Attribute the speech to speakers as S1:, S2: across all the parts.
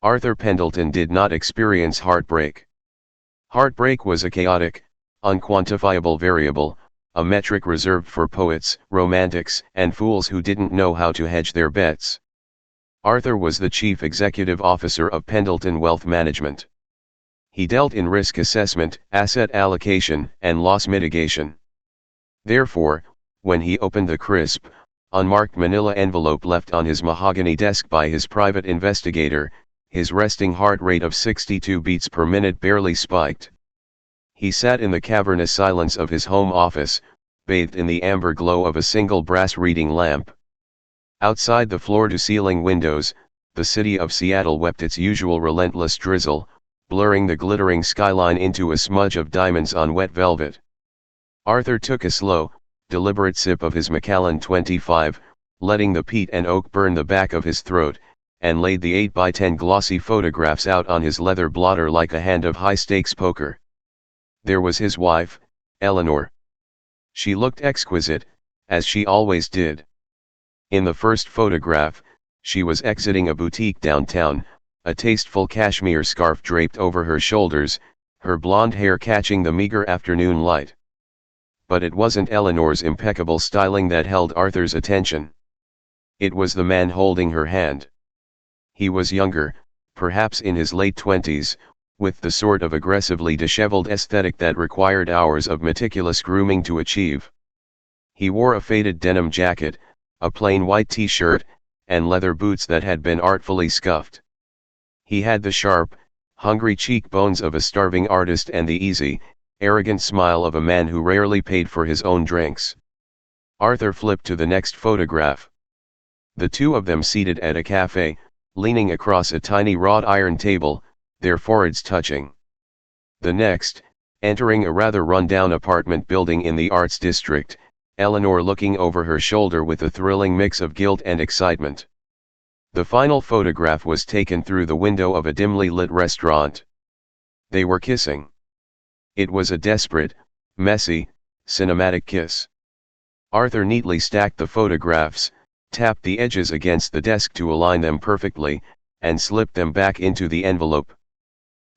S1: Arthur Pendelton did not experience heartbreak. Heartbreak was a chaotic, unquantifiable variable, a metric reserved for poets, romantics, and fools who didn't know how to hedge their bets. Arthur was the chief executive officer of Pendelton Wealth Management. He dealt in risk assessment, asset allocation, and loss mitigation. Therefore, when he opened the crisp, unmarked manila envelope left on his mahogany desk by his private investigator, his resting heart rate of 62 beats per minute barely spiked. He sat in the cavernous silence of his home office, bathed in the amber glow of a single brass reading lamp. Outside the floor-to-ceiling windows, the city of Seattle wept its usual relentless drizzle, blurring the glittering skyline into a smudge of diamonds on wet velvet. Arthur took a slow, deliberate sip of his Macallan 25, letting the peat and oak burn the back of his throat, and laid the 8x10 glossy photographs out on his leather blotter like a hand of high-stakes poker. There was his wife, Eleanor. She looked exquisite, as she always did. In the first photograph, she was exiting a boutique downtown, a tasteful cashmere scarf draped over her shoulders, her blonde hair catching the meager afternoon light. But it wasn't Eleanor's impeccable styling that held Arthur's attention. It was the man holding her hand. He was younger, perhaps in his late 20s, with the sort of aggressively disheveled aesthetic that required hours of meticulous grooming to achieve. He wore a faded denim jacket, a plain white t-shirt, and leather boots that had been artfully scuffed. He had the sharp, hungry cheekbones of a starving artist and the easy, arrogant smile of a man who rarely paid for his own drinks. Arthur flipped to the next photograph. The two of them seated at a cafe, leaning across a tiny wrought iron table, their foreheads touching. The next, entering a rather run-down apartment building in the Arts District, Eleanor looking over her shoulder with a thrilling mix of guilt and excitement. The final photograph was taken through the window of a dimly lit restaurant. They were kissing. It was a desperate, messy, cinematic kiss. Arthur neatly stacked the photographs, tapped the edges against the desk to align them perfectly, and slipped them back into the envelope.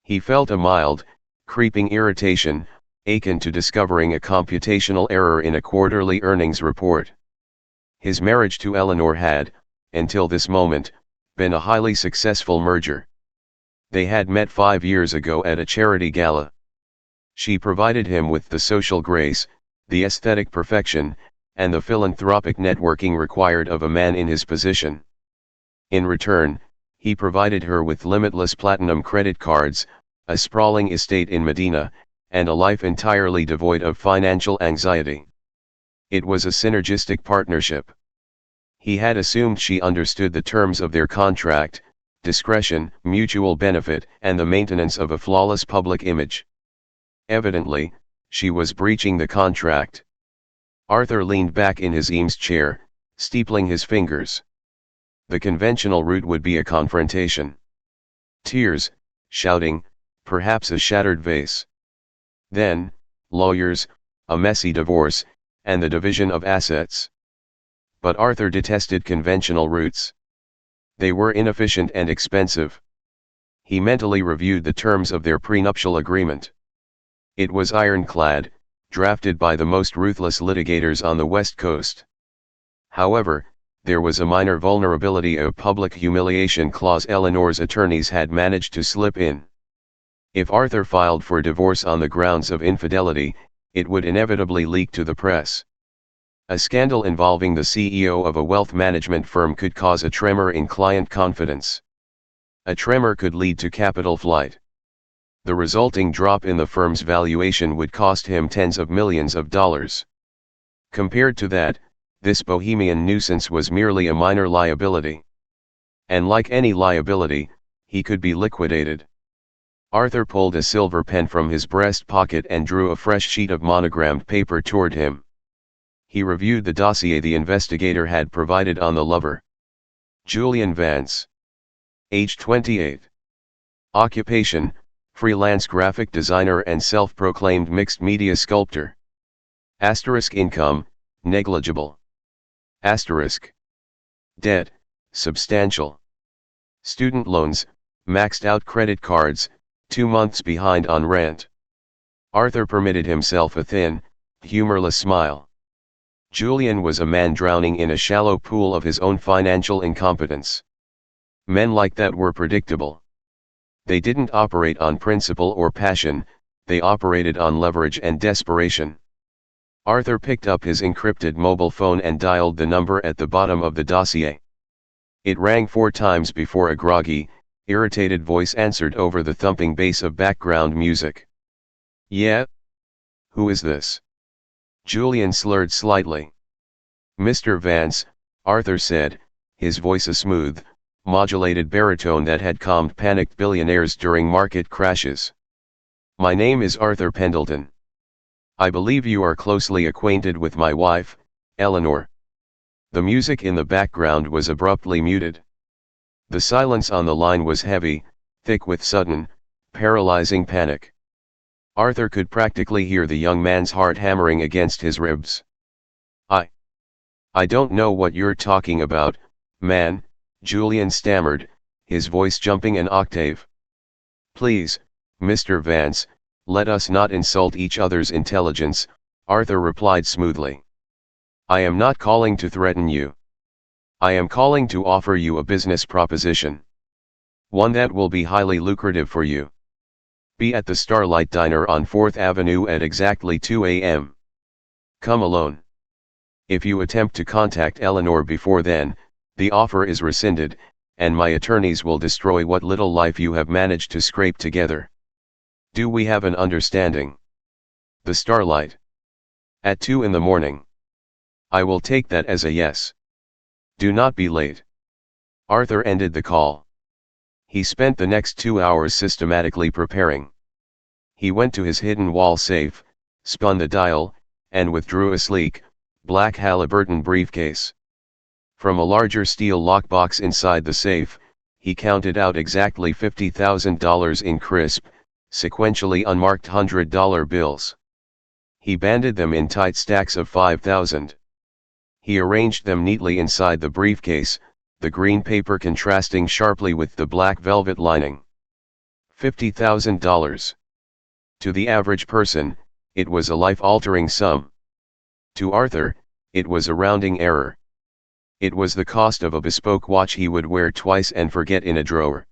S1: He felt a mild, creeping irritation, akin to discovering a computational error in a quarterly earnings report. His marriage to Eleanor had, until this moment, been a highly successful merger. They had met 5 years ago at a charity gala. She provided him with the social grace, the aesthetic perfection, and the philanthropic networking required of a man in his position. In return, he provided her with limitless platinum credit cards, a sprawling estate in Medina, and a life entirely devoid of financial anxiety. It was a synergistic partnership. He had assumed she understood the terms of their contract: discretion, mutual benefit, and the maintenance of a flawless public image. Evidently, she was breaching the contract. Arthur leaned back in his Eames chair, steepling his fingers. The conventional route would be a confrontation. Tears, shouting, perhaps a shattered vase. Then, lawyers, a messy divorce, and the division of assets. But Arthur detested conventional routes. They were inefficient and expensive. He mentally reviewed the terms of their prenuptial agreement. It was ironclad, drafted by the most ruthless litigators on the West Coast. However, there was a minor vulnerability: a public humiliation clause Eleanor's attorneys had managed to slip in. If Arthur filed for divorce on the grounds of infidelity, it would inevitably leak to the press. A scandal involving the CEO of a wealth management firm could cause a tremor in client confidence. A tremor could lead to capital flight. The resulting drop in the firm's valuation would cost him tens of millions of dollars. Compared to that, this bohemian nuisance was merely a minor liability. And like any liability, he could be liquidated. Arthur pulled a silver pen from his breast pocket and drew a fresh sheet of monogrammed paper toward him. He reviewed the dossier the investigator had provided on the lover. Julian Vance. Age 28. Occupation: freelance graphic designer and self-proclaimed mixed media sculptor. Asterisk: income, negligible. Asterisk. Debt, substantial. Student loans, Maxed out credit cards, 2 months behind on rent. Arthur permitted himself a thin, humorless smile. Julian was a man drowning in a shallow pool of his own financial incompetence. Men like that were predictable. They didn't operate on principle or passion, they operated on leverage and desperation. Arthur picked up his encrypted mobile phone and dialed the number at the bottom of the dossier. It rang 4 times before a groggy, irritated voice answered over the thumping bass of background music. "Yeah? Who is this?" Julian slurred slightly. "Mr. Vance," Arthur said, his voice a smooth, modulated baritone that had calmed panicked billionaires during market crashes. "My name is Arthur Pendelton. I believe you are closely acquainted with my wife, Eleanor." The music in the background was abruptly muted. The silence on the line was heavy, thick with sudden, paralyzing panic. Arthur could practically hear the young man's heart hammering against his ribs. I don't know what you're talking about, man," Julian stammered, his voice jumping an octave. "Please, Mr. Vance, let us not insult each other's intelligence," Arthur replied smoothly. "I am not calling to threaten you. I am calling to offer you a business proposition. One that will be highly lucrative for you. Be at the Starlight Diner on 4th Avenue at exactly 2 a.m. Come alone. If you attempt to contact Eleanor before then, the offer is rescinded, and my attorneys will destroy what little life you have managed to scrape together. Do we have an understanding? The Starlight. At 2 in the morning. I will take that as a yes. Do not be late." Arthur ended the call. He spent the next 2 hours systematically preparing. He went to his hidden wall safe, spun the dial, and withdrew a sleek, black Halliburton briefcase. From a larger steel lockbox inside the safe, he counted out exactly $50,000 in crisp, sequentially unmarked $100 bills. He banded them in tight stacks of 5,000. He arranged them neatly inside the briefcase, the green paper contrasting sharply with the black velvet lining. $50,000. To the average person, it was a life-altering sum. To Arthur, it was a rounding error. It was the cost of a bespoke watch he would wear twice and forget in a drawer.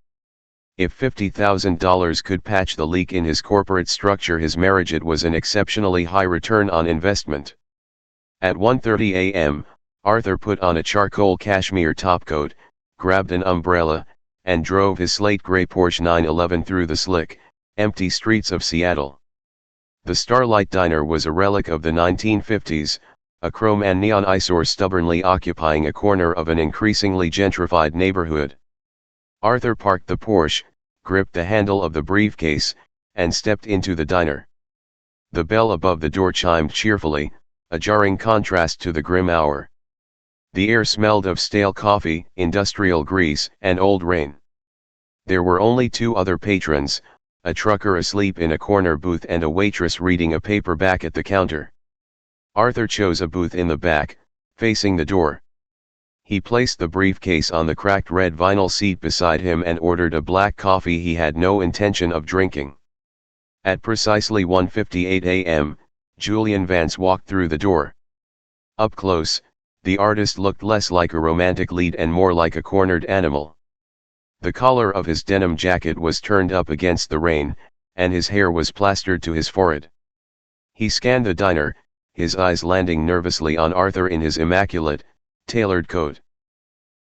S1: If $50,000 could patch the leak in his corporate structure, his marriage, it was an exceptionally high return on investment. At 1:30 a.m., Arthur put on a charcoal cashmere topcoat, grabbed an umbrella, and drove his slate gray Porsche 911 through the slick, empty streets of Seattle. The Starlight Diner was a relic of the 1950s, a chrome and neon eyesore stubbornly occupying a corner of an increasingly gentrified neighborhood. Arthur parked the Porsche, gripped the handle of the briefcase, and stepped into the diner. The bell above the door chimed cheerfully, a jarring contrast to the grim hour. The air smelled of stale coffee, industrial grease, and old rain. There were only 2 other patrons, a trucker asleep in a corner booth and a waitress reading a paperback at the counter. Arthur chose a booth in the back, facing the door. He placed the briefcase on the cracked red vinyl seat beside him and ordered a black coffee he had no intention of drinking. At precisely 1:58 a.m., Julian Vance walked through the door. Up close, the artist looked less like a romantic lead and more like a cornered animal. The collar of his denim jacket was turned up against the rain, and his hair was plastered to his forehead. He scanned the diner, his eyes landing nervously on Arthur in his immaculate, tailored coat.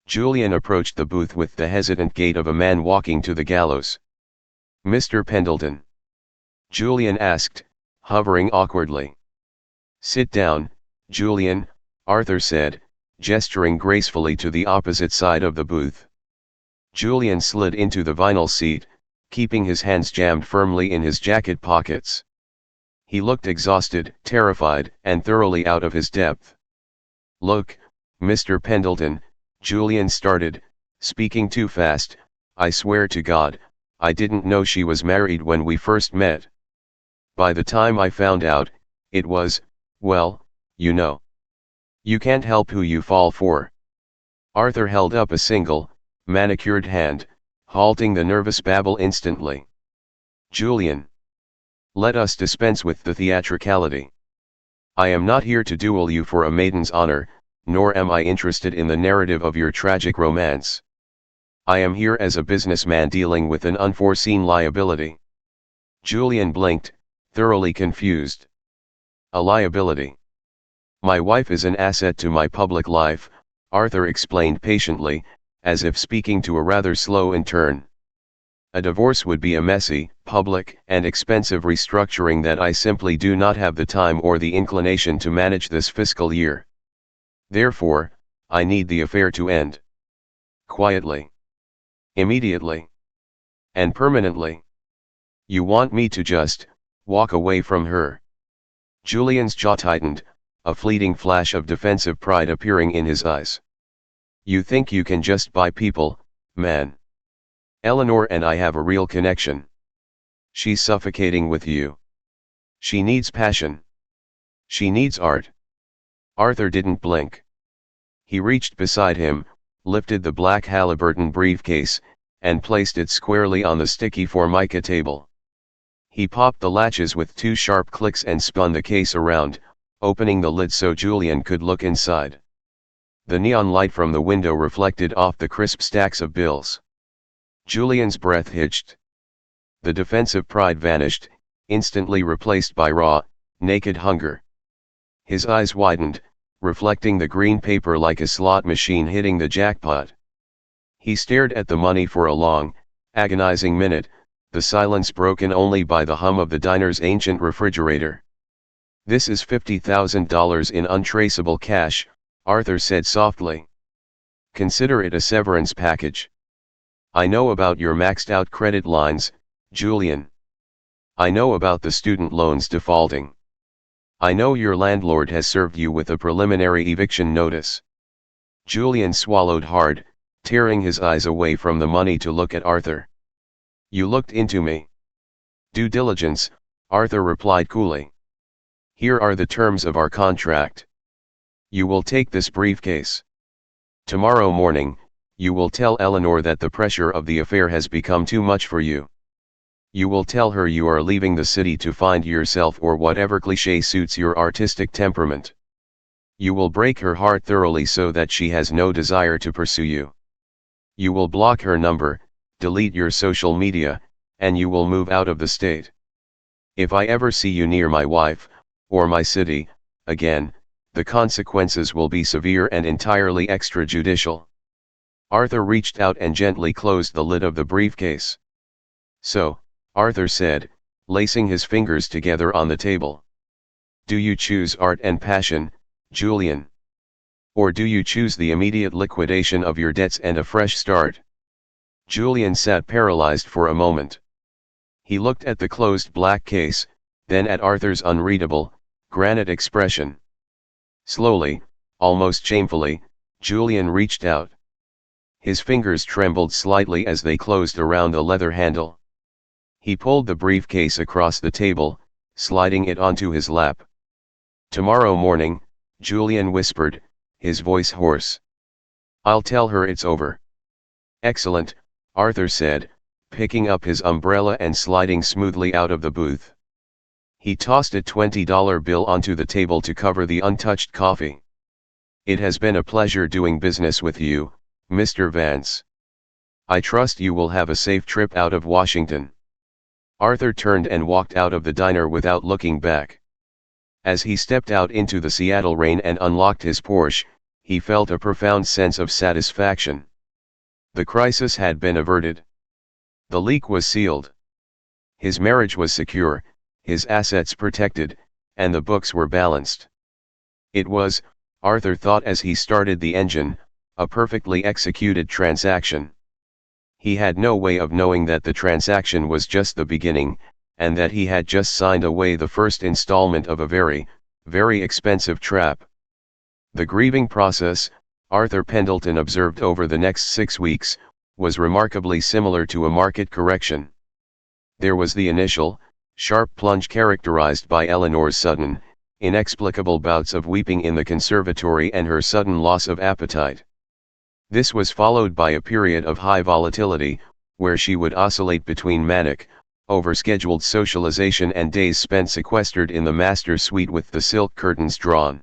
S1: Julian approached the booth with the hesitant gait of a man walking to the gallows. "Mr. Pendelton?" Julian asked, hovering awkwardly. "Sit down, Julian," Arthur said, gesturing gracefully to the opposite side of the booth. Julian slid into the vinyl seat, keeping his hands jammed firmly in his jacket pockets. He looked exhausted, terrified, and thoroughly out of his depth. "Look, Mr. Pendelton," Julian started, speaking too fast, "I swear to God, I didn't know she was married when we first met. By the time I found out, it was, well, you know. You can't help who you fall for." Arthur held up a single, manicured hand, halting the nervous babble instantly. "Julian. Let us dispense with the theatricality. I am not here to duel you for a maiden's honor, nor am I interested in the narrative of your tragic romance. I am here as a businessman dealing with an unforeseen liability." Julian blinked, thoroughly confused. "A liability? My wife is an asset to my public life," Arthur explained patiently, as if speaking to a rather slow intern. "A divorce would be a messy, public, and expensive restructuring that I simply do not have the time or the inclination to manage this fiscal year. Therefore, I need the affair to end. Quietly. Immediately. And permanently. You want me to just walk away from her?" Julian's jaw tightened, a fleeting flash of defensive pride appearing in his eyes. "You think you can just buy people, man? Eleanor and I have a real connection. She's suffocating with you. She needs passion. She needs art." Arthur didn't blink. He reached beside him, lifted the black Halliburton briefcase, and placed it squarely on the sticky Formica table. He popped the latches with 2 sharp clicks and spun the case around, opening the lid so Julian could look inside. The neon light from the window reflected off the crisp stacks of bills. Julian's breath hitched. The defensive pride vanished, instantly replaced by raw, naked hunger. His eyes widened, reflecting the green paper like a slot machine hitting the jackpot. He stared at the money for a long, agonizing minute, the silence broken only by the hum of the diner's ancient refrigerator. "This is $50,000 in untraceable cash," Arthur said softly. "Consider it a severance package. I know about your maxed-out credit lines, Julian. I know about the student loans defaulting. I know your landlord has served you with a preliminary eviction notice." Julian swallowed hard, tearing his eyes away from the money to look at Arthur. "You looked into me." "Due diligence," Arthur replied coolly. "Here are the terms of our contract. You will take this briefcase. Tomorrow morning, you will tell Eleanor that the pressure of the affair has become too much for you. You will tell her you are leaving the city to find yourself or whatever cliché suits your artistic temperament. You will break her heart thoroughly so that she has no desire to pursue you. You will block her number, delete your social media, and you will move out of the state. If I ever see you near my wife, or my city, again, the consequences will be severe and entirely extrajudicial." Arthur reached out and gently closed the lid of the briefcase. "So," Arthur said, lacing his fingers together on the table. "Do you choose art and passion, Julian? Or do you choose the immediate liquidation of your debts and a fresh start?" Julian sat paralyzed for a moment. He looked at the closed black case, then at Arthur's unreadable, granite expression. Slowly, almost shamefully, Julian reached out. His fingers trembled slightly as they closed around the leather handle. He pulled the briefcase across the table, sliding it onto his lap. "Tomorrow morning," Julian whispered, his voice hoarse. "I'll tell her it's over." "Excellent," Arthur said, picking up his umbrella and sliding smoothly out of the booth. He tossed a $20 bill onto the table to cover the untouched coffee. "It has been a pleasure doing business with you, Mr. Vance. I trust you will have a safe trip out of Washington." Arthur turned and walked out of the diner without looking back. As he stepped out into the Seattle rain and unlocked his Porsche, he felt a profound sense of satisfaction. The crisis had been averted. The leak was sealed. His marriage was secure, his assets protected, and the books were balanced. It was, Arthur thought as he started the engine, a perfectly executed transaction. He had no way of knowing that the transaction was just the beginning, and that he had just signed away the first installment of a very, very expensive trap. The grieving process, Arthur Pendelton observed over the next 6 weeks, was remarkably similar to a market correction. There was the initial, sharp plunge characterized by Eleanor's sudden, inexplicable bouts of weeping in the conservatory and her sudden loss of appetite. This was followed by a period of high volatility, where she would oscillate between manic, overscheduled socialization and days spent sequestered in the master suite with the silk curtains drawn.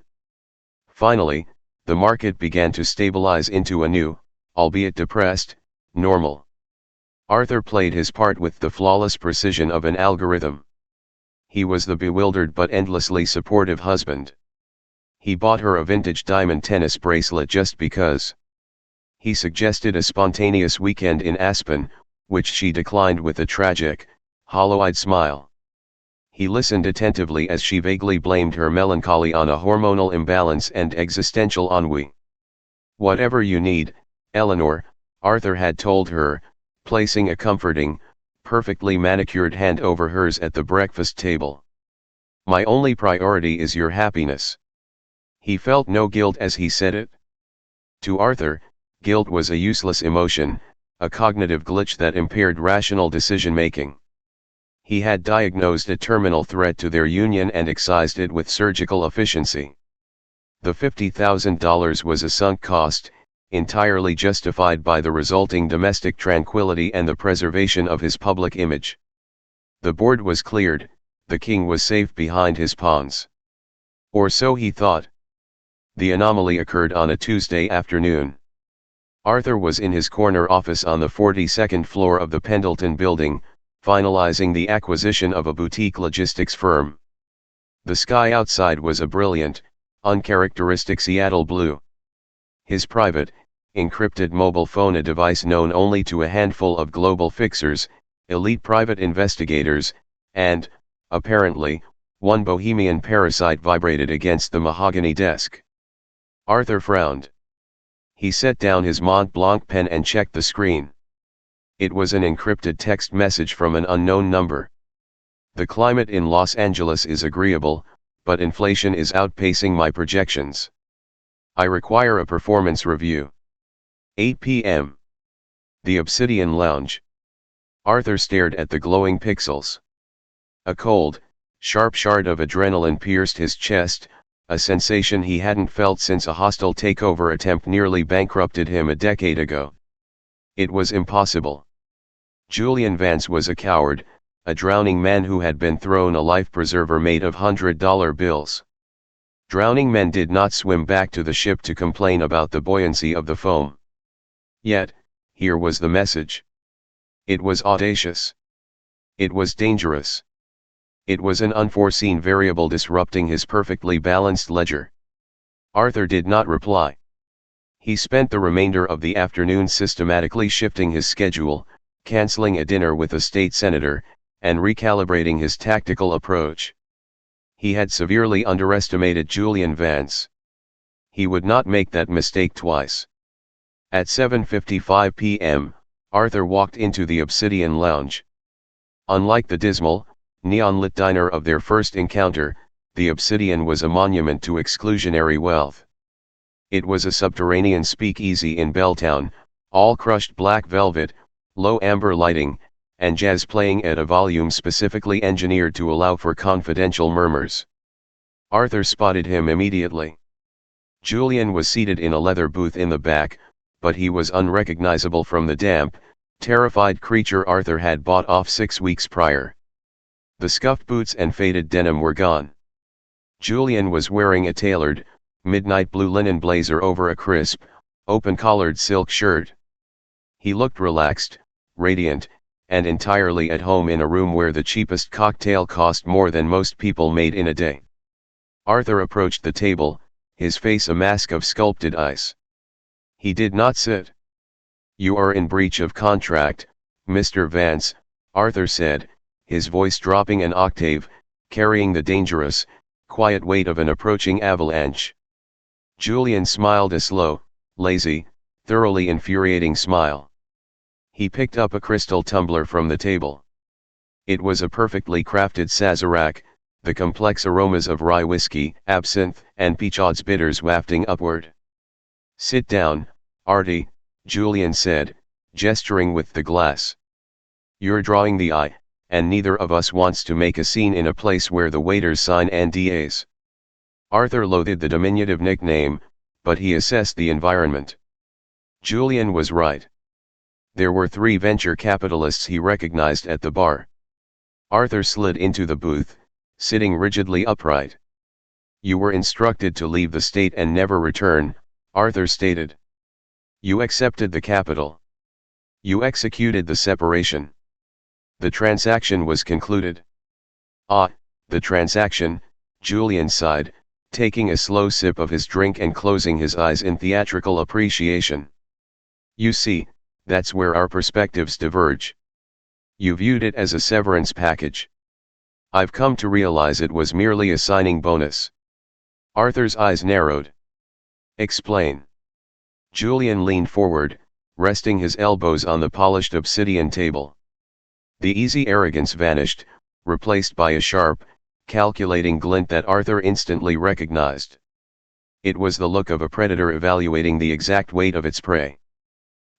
S1: Finally, the market began to stabilize into a new, albeit depressed, normal. Arthur played his part with the flawless precision of an algorithm. He was the bewildered but endlessly supportive husband. He bought her a vintage diamond tennis bracelet just because. He suggested a spontaneous weekend in Aspen, which she declined with a tragic, hollow-eyed smile. He listened attentively as she vaguely blamed her melancholy on a hormonal imbalance and existential ennui. "Whatever you need, Eleanor," Arthur had told her, placing a comforting, perfectly manicured hand over hers at the breakfast table. "My only priority is your happiness." He felt no guilt as he said it. To Arthur, guilt was a useless emotion, a cognitive glitch that impaired rational decision-making. He had diagnosed a terminal threat to their union and excised it with surgical efficiency. The $50,000 was a sunk cost, entirely justified by the resulting domestic tranquility and the preservation of his public image. The board was cleared, the king was safe behind his pawns. Or so he thought. The anomaly occurred on a Tuesday afternoon. Arthur was in his corner office on the 42nd floor of the Pendelton building, finalizing the acquisition of a boutique logistics firm. The sky outside was a brilliant, uncharacteristic Seattle blue. His private, encrypted mobile phone, a device known only to a handful of global fixers, elite private investigators, and, apparently, one bohemian parasite, vibrated against the mahogany desk. Arthur frowned. He set down his Mont Blanc pen and checked the screen. It was an encrypted text message from an unknown number. "The climate in Los Angeles is agreeable, but inflation is outpacing my projections. I require a performance review. 8 p.m. The Obsidian Lounge." Arthur stared at the glowing pixels. A cold, sharp shard of adrenaline pierced his chest, a sensation he hadn't felt since a hostile takeover attempt nearly bankrupted him a decade ago. It was impossible. Julian Vance was a coward, a drowning man who had been thrown a life preserver made of $100 bills. Drowning men did not swim back to the ship to complain about the buoyancy of the foam. Yet, here was the message. It was audacious. It was dangerous. It was an unforeseen variable disrupting his perfectly balanced ledger. Arthur did not reply. He spent the remainder of the afternoon systematically shifting his schedule, canceling a dinner with a state senator, and recalibrating his tactical approach. He had severely underestimated Julian Vance. He would not make that mistake twice. At 7:55 p.m., Arthur walked into the Obsidian Lounge. Unlike the dismal, neon-lit diner of their first encounter, the Obsidian was a monument to exclusionary wealth. It was a subterranean speakeasy in Belltown, all crushed black velvet, low amber lighting, and jazz playing at a volume specifically engineered to allow for confidential murmurs. Arthur spotted him immediately. Julian was seated in a leather booth in the back, but he was unrecognizable from the damp, terrified creature Arthur had bought off 6 weeks prior. The scuffed boots and faded denim were gone. Julian was wearing a tailored, midnight blue linen blazer over a crisp, open-collared silk shirt. He looked relaxed, radiant, and entirely at home in a room where the cheapest cocktail cost more than most people made in a day. Arthur approached the table, his face a mask of sculpted ice. He did not sit. "You are in breach of contract, Mr. Vance," Arthur said, his voice dropping an octave, carrying the dangerous, quiet weight of an approaching avalanche. Julian smiled, a slow, lazy, thoroughly infuriating smile. He picked up a crystal tumbler from the table. It was a perfectly crafted Sazerac, the complex aromas of rye whiskey, absinthe, and Peachard's bitters wafting upward. "Sit down, Artie," Julian said, gesturing with the glass. "You're drawing the eye, and neither of us wants to make a scene in a place where the waiters sign NDAs. Arthur loathed the diminutive nickname, but he assessed the environment. Julian was right. There were 3 venture capitalists he recognized at the bar. Arthur slid into the booth, sitting rigidly upright. "You were instructed to leave the state and never return," Arthur stated. "You accepted the capital. You executed the separation. The transaction was concluded." "Ah, the transaction," Julian sighed, taking a slow sip of his drink and closing his eyes in theatrical appreciation. "You see, that's where our perspectives diverge. You viewed it as a severance package. I've come to realize it was merely a signing bonus." Arthur's eyes narrowed. "Explain." Julian leaned forward, resting his elbows on the polished obsidian table. The easy arrogance vanished, replaced by a sharp, calculating glint that Arthur instantly recognized. It was the look of a predator evaluating the exact weight of its prey.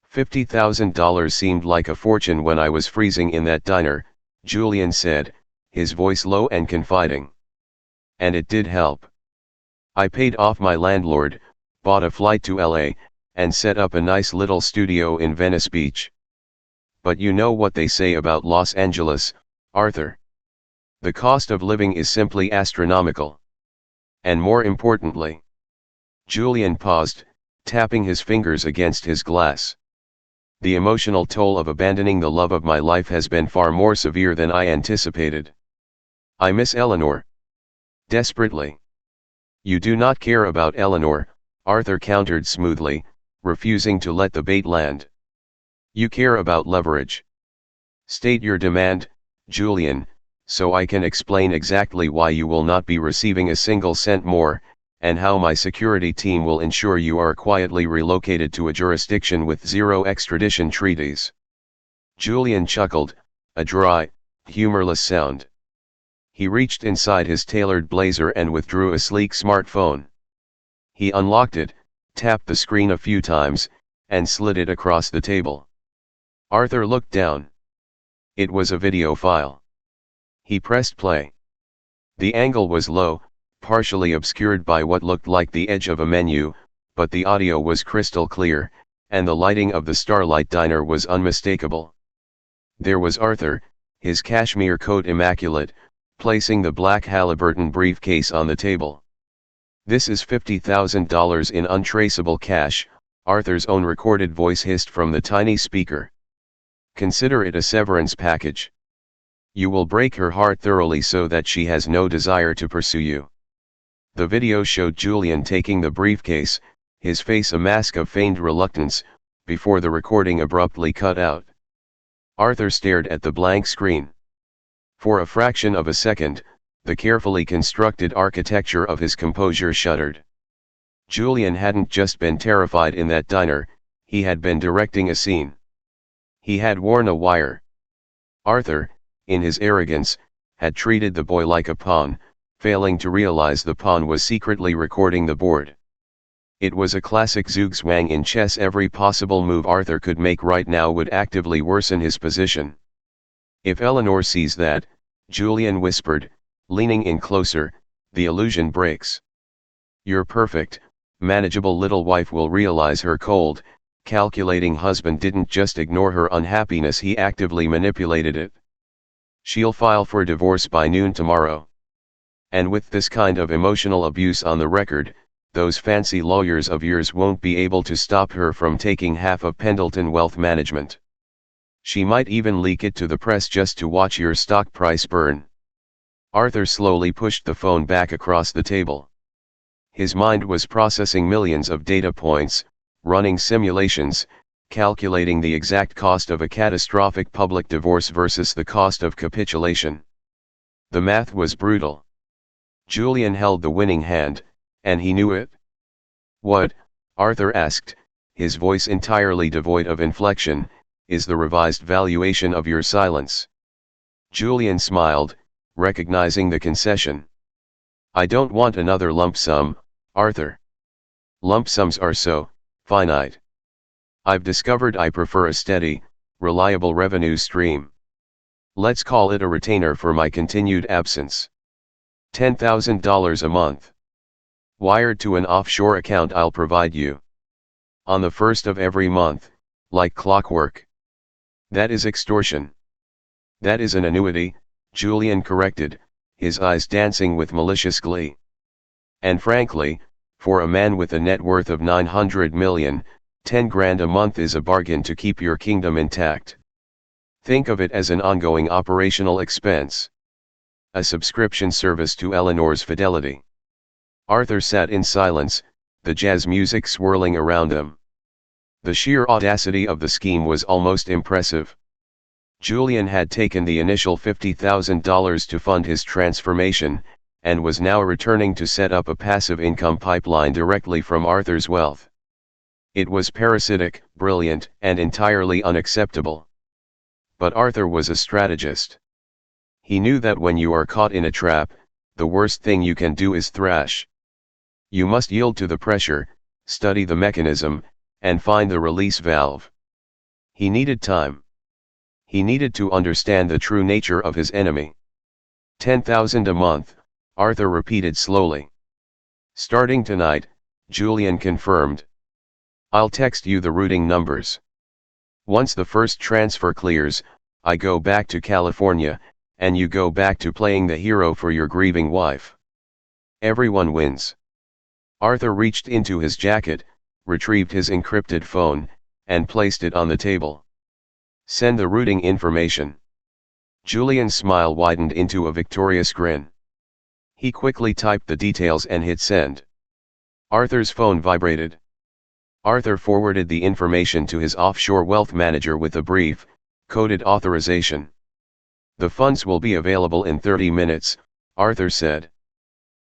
S1: $50,000 seemed like a fortune when I was freezing in that diner," Julian said, his voice low and confiding. "And it did help. I paid off my landlord, bought a flight to LA, and set up a nice little studio in Venice Beach. But you know what they say about Los Angeles, Arthur. The cost of living is simply astronomical. And more importantly..." Julian paused, tapping his fingers against his glass. "The emotional toll of abandoning the love of my life has been far more severe than I anticipated. I miss Eleanor. Desperately." "You do not care about Eleanor," Arthur countered smoothly, refusing to let the bait land. "You care about leverage. State your demand, Julian, so I can explain exactly why you will not be receiving a single cent more, and how my security team will ensure you are quietly relocated to a jurisdiction with 0 extradition treaties." Julian chuckled, a dry, humorless sound. He reached inside his tailored blazer and withdrew a sleek smartphone. He unlocked it, tapped the screen a few times, and slid it across the table. Arthur looked down. It was a video file. He pressed play. The angle was low, partially obscured by what looked like the edge of a menu, but the audio was crystal clear, and the lighting of the Starlight Diner was unmistakable. There was Arthur, his cashmere coat immaculate, placing the black Halliburton briefcase on the table. "This is $50,000 in untraceable cash," Arthur's own recorded voice hissed from the tiny speaker. "Consider it a severance package. You will break her heart thoroughly so that she has no desire to pursue you." The video showed Julian taking the briefcase, his face a mask of feigned reluctance, before the recording abruptly cut out. Arthur stared at the blank screen. For a fraction of a second, the carefully constructed architecture of his composure shuddered. Julian hadn't just been terrified in that diner, he had been directing a scene. He had worn a wire. Arthur, in his arrogance, had treated the boy like a pawn, failing to realize the pawn was secretly recording the board. It was a classic zugzwang in chess. Every possible move Arthur could make right now would actively worsen his position. "If Eleanor sees that," Julian whispered, leaning in closer, "the illusion breaks. Your perfect, manageable little wife will realize her cold, calculating husband didn't just ignore her unhappiness, he actively manipulated it. She'll file for divorce by noon tomorrow. And with this kind of emotional abuse on the record, those fancy lawyers of yours won't be able to stop her from taking half of Pendelton Wealth Management. She might even leak it to the press just to watch your stock price burn." Arthur slowly pushed the phone back across the table. His mind was processing millions of data points, running simulations, calculating the exact cost of a catastrophic public divorce versus the cost of capitulation. The math was brutal. Julian held the winning hand, and he knew it. "What," Arthur asked, his voice entirely devoid of inflection, "is the revised valuation of your silence?" Julian smiled, recognizing the concession. "I don't want another lump sum, Arthur. Lump sums are so finite. I've discovered I prefer a steady, reliable revenue stream. Let's call it a retainer for my continued absence. $10,000 a month. Wired to an offshore account I'll provide you. On the first of every month, like clockwork." That is extortion. That is an annuity, Julian corrected, his eyes dancing with malicious glee. And frankly, for a man with a net worth of 900 million, 10 grand a month is a bargain to keep your kingdom intact. Think of it as an ongoing operational expense. A subscription service to Eleanor's fidelity. Arthur sat in silence, the jazz music swirling around him. The sheer audacity of the scheme was almost impressive. Julian had taken the initial $50,000 to fund his transformation, and was now returning to set up a passive income pipeline directly from Arthur's wealth. It was parasitic, brilliant, and entirely unacceptable. But Arthur was a strategist. He knew that when you are caught in a trap, the worst thing you can do is thrash. You must yield to the pressure, study the mechanism, and find the release valve. He needed time. He needed to understand the true nature of his enemy. 10,000 a month, Arthur repeated slowly. Starting tonight, Julian confirmed. I'll text you the routing numbers. Once the first transfer clears, I go back to California, and you go back to playing the hero for your grieving wife. Everyone wins. Arthur reached into his jacket, retrieved his encrypted phone, and placed it on the table. Send the routing information. Julian's smile widened into a victorious grin. He quickly typed the details and hit send. Arthur's phone vibrated. Arthur forwarded the information to his offshore wealth manager with a brief, coded authorization. The funds will be available in 30 minutes, Arthur said.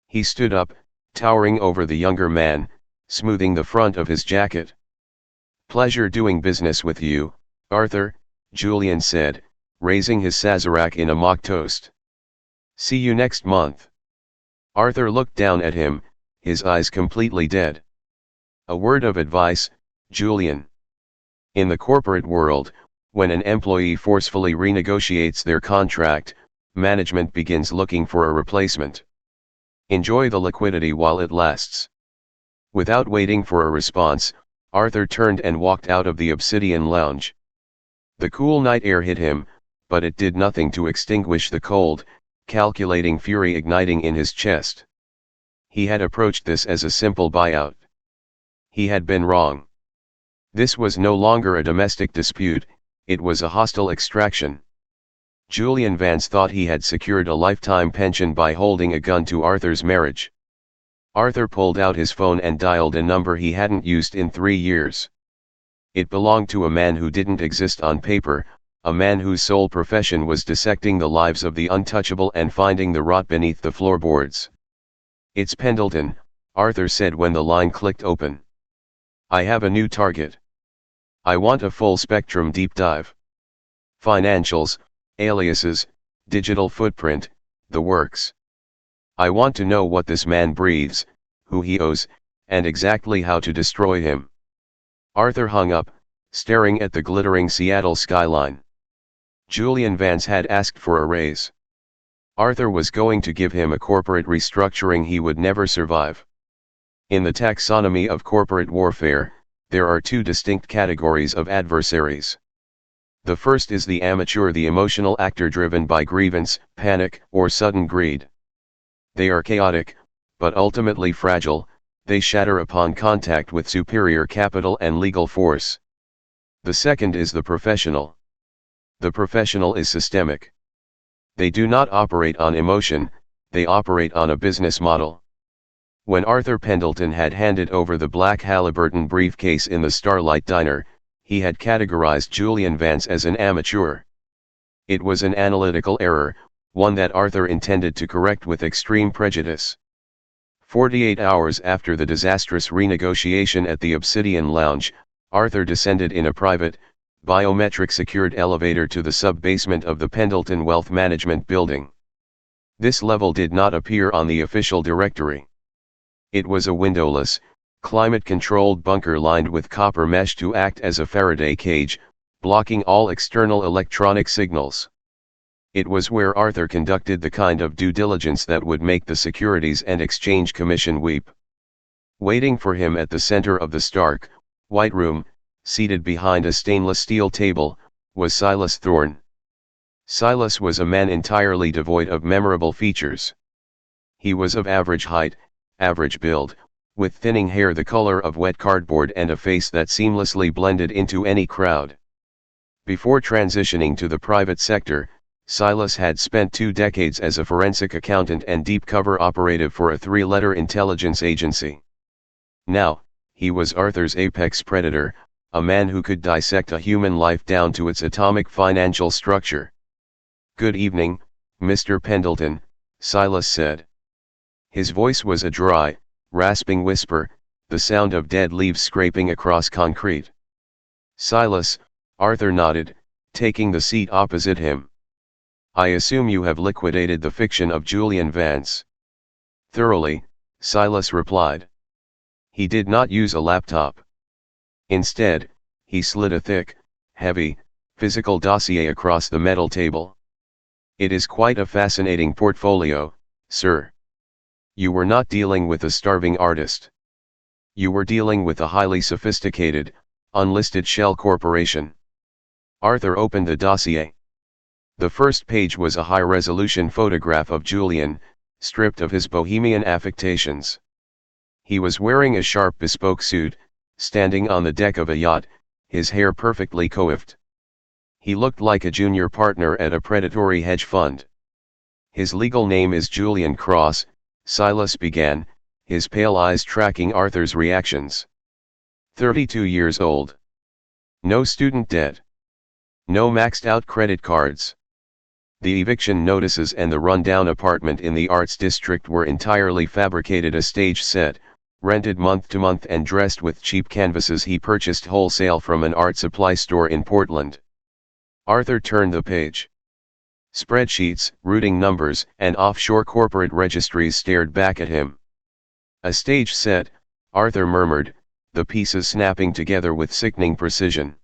S1: He stood up, towering over the younger man, smoothing the front of his jacket. Pleasure doing business with you, Arthur, Julian said, raising his Sazerac in a mock toast. See you next month. Arthur looked down at him, his eyes completely dead. A word of advice, Julian. In the corporate world, when an employee forcefully renegotiates their contract, management begins looking for a replacement. Enjoy the liquidity while it lasts. Without waiting for a response, Arthur turned and walked out of the Obsidian Lounge. The cool night air hit him, but it did nothing to extinguish the cold, calculating fury igniting in his chest. He had approached this as a simple buyout. He had been wrong. This was no longer a domestic dispute, it was a hostile extraction. Julian Vance thought he had secured a lifetime pension by holding a gun to Arthur's marriage. Arthur pulled out his phone and dialed a number he hadn't used in 3 years. It belonged to a man who didn't exist on paper, a man whose sole profession was dissecting the lives of the untouchable and finding the rot beneath the floorboards. It's Pendelton, Arthur said when the line clicked open. I have a new target. I want a full-spectrum deep dive. Financials, aliases, digital footprint, the works. I want to know what this man breathes, who he owes, and exactly how to destroy him. Arthur hung up, staring at the glittering Seattle skyline. Julian Vance had asked for a raise. Arthur was going to give him a corporate restructuring he would never survive. In the taxonomy of corporate warfare, there are 2 distinct categories of adversaries. The first is the amateur, the emotional actor driven by grievance, panic, or sudden greed. They are chaotic, but ultimately fragile, they shatter upon contact with superior capital and legal force. The second is the professional. The professional is systemic. They do not operate on emotion, they operate on a business model. When Arthur Pendelton had handed over the black Halliburton briefcase in the Starlight Diner, he had categorized Julian Vance as an amateur. It was an analytical error, one that Arthur intended to correct with extreme prejudice. 48 hours after the disastrous renegotiation at the Obsidian Lounge, Arthur descended in a private, biometric-secured elevator to the sub-basement of the Pendelton Wealth Management Building. This level did not appear on the official directory. It was a windowless, climate-controlled bunker lined with copper mesh to act as a Faraday cage, blocking all external electronic signals. It was where Arthur conducted the kind of due diligence that would make the Securities and Exchange Commission weep. Waiting for him at the center of the stark, white room, seated behind a stainless steel table, was Silas Thorne. Silas was a man entirely devoid of memorable features. He was of average height, average build, with thinning hair the color of wet cardboard and a face that seamlessly blended into any crowd. Before transitioning to the private sector, Silas had spent 2 decades as a forensic accountant and deep-cover operative for a 3-letter intelligence agency. Now, he was Arthur's apex predator, a man who could dissect a human life down to its atomic financial structure. "Good evening, Mr. Pendelton," Silas said. His voice was a dry, rasping whisper, the sound of dead leaves scraping across concrete. "Silas," Arthur nodded, taking the seat opposite him. "I assume you have liquidated the fiction of Julian Vance." "Thoroughly," Silas replied. He did not use a laptop. Instead, he slid a thick, heavy, physical dossier across the metal table. "It is quite a fascinating portfolio, sir. You were not dealing with a starving artist. You were dealing with a highly sophisticated, unlisted shell corporation." Arthur opened the dossier. The first page was a high-resolution photograph of Julian, stripped of his bohemian affectations. He was wearing a sharp bespoke suit, standing on the deck of a yacht, his hair perfectly coiffed. He looked like a junior partner at a predatory hedge fund. "His legal name is Julian Cross," Silas began, his pale eyes tracking Arthur's reactions. 32 years old. No student debt. No maxed-out credit cards. The eviction notices and the run-down apartment in the Arts District were entirely fabricated, a stage set, rented month to month and dressed with cheap canvases he purchased wholesale from an art supply store in Portland. Arthur turned the page. Spreadsheets, routing numbers, and offshore corporate registries stared back at him. "A stage set," Arthur murmured, the pieces snapping together with sickening precision.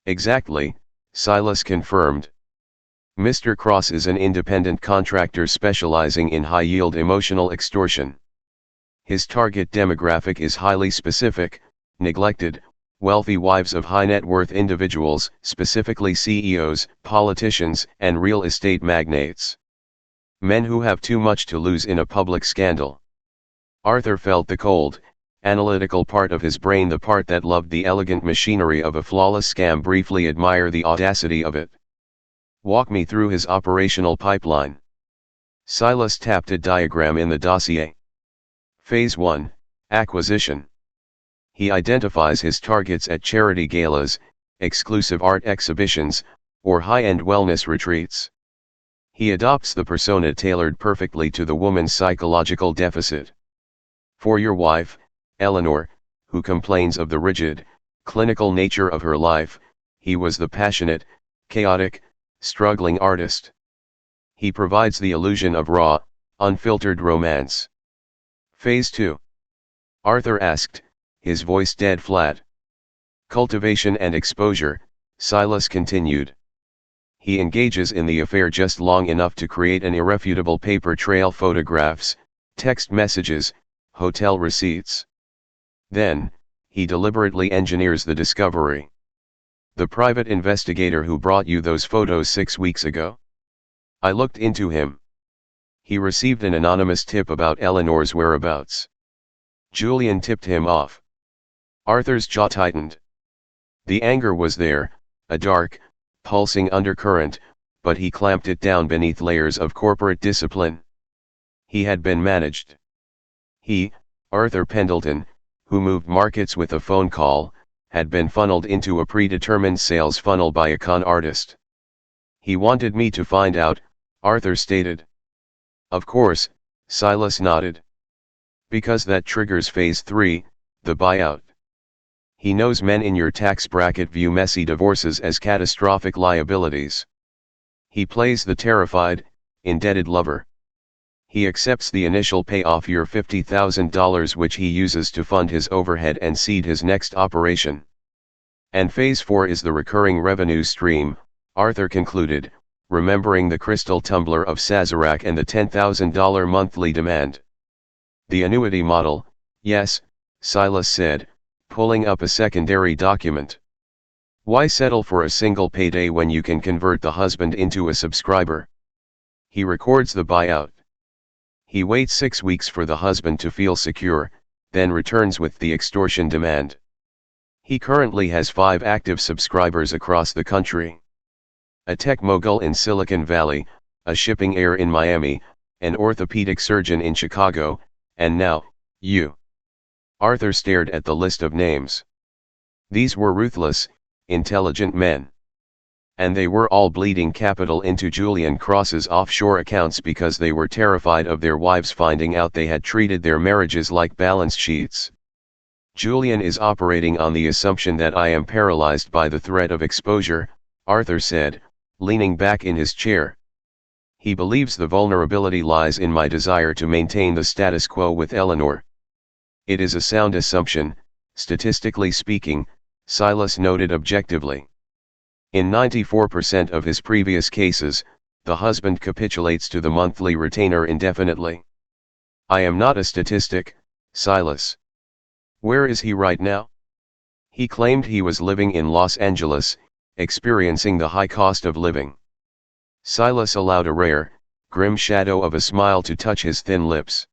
S1: "Exactly," Silas confirmed. "Mr. Cross is an independent contractor specializing in high-yield emotional extortion. His target demographic is highly specific, neglected, wealthy wives of high-net-worth individuals, specifically CEOs, politicians, and real estate magnates. Men who have too much to lose in a public scandal." Arthur felt the cold, analytical part of his brain, the part that loved the elegant machinery of a flawless scam, briefly admire the audacity of it. "Walk me through his operational pipeline." Silas tapped a diagram in the dossier. Phase 1, Acquisition. He identifies his targets at charity galas, exclusive art exhibitions, or high-end wellness retreats. He adopts the persona tailored perfectly to the woman's psychological deficit. For your wife, Eleanor, who complains of the rigid, clinical nature of her life, he was the passionate, chaotic, struggling artist. He provides the illusion of raw, unfiltered romance. Phase 2. Arthur asked, his voice dead flat. Cultivation and exposure, Silas continued. He engages in the affair just long enough to create an irrefutable paper trail, photographs, text messages, hotel receipts. Then, he deliberately engineers the discovery. "The private investigator who brought you those photos 6 weeks ago? I looked into him. He received an anonymous tip about Eleanor's whereabouts. Julian tipped him off." Arthur's jaw tightened. The anger was there, a dark, pulsing undercurrent, but he clamped it down beneath layers of corporate discipline. He had been managed. He, Arthur Pendelton, who moved markets with a phone call, had been funneled into a predetermined sales funnel by a con artist. "He wanted me to find out," Arthur stated. "Of course," Silas nodded. "Because that triggers phase 3, the buyout. He knows men in your tax bracket view messy divorces as catastrophic liabilities. He plays the terrified, indebted lover. He accepts the initial payoff, your $50,000, which he uses to fund his overhead and seed his next operation. And phase 4 is the recurring revenue stream," Arthur concluded, remembering the crystal tumbler of Sazerac and the $10,000 monthly demand. "The annuity model, yes," Silas said, pulling up a secondary document. Why settle for a single payday when you can convert the husband into a subscriber? He records the buyout. He waits 6 weeks for the husband to feel secure, then returns with the extortion demand. He currently has 5 active subscribers across the country. A tech mogul in Silicon Valley, a shipping heir in Miami, an orthopedic surgeon in Chicago, and now, you. Arthur stared at the list of names. These were ruthless, intelligent men. And they were all bleeding capital into Julian Cross's offshore accounts because they were terrified of their wives finding out they had treated their marriages like balance sheets. Julian is operating on the assumption that I am paralyzed by the threat of exposure, Arthur said, leaning back in his chair. He believes the vulnerability lies in my desire to maintain the status quo with Eleanor. It is a sound assumption, statistically speaking, Silas noted objectively. In 94% of his previous cases, the husband capitulates to the monthly retainer indefinitely. I am not a statistic, Silas. Where is he right now? He claimed he was living in Los Angeles, experiencing the high cost of living. Silas allowed a rare, grim shadow of a smile to touch his thin lips.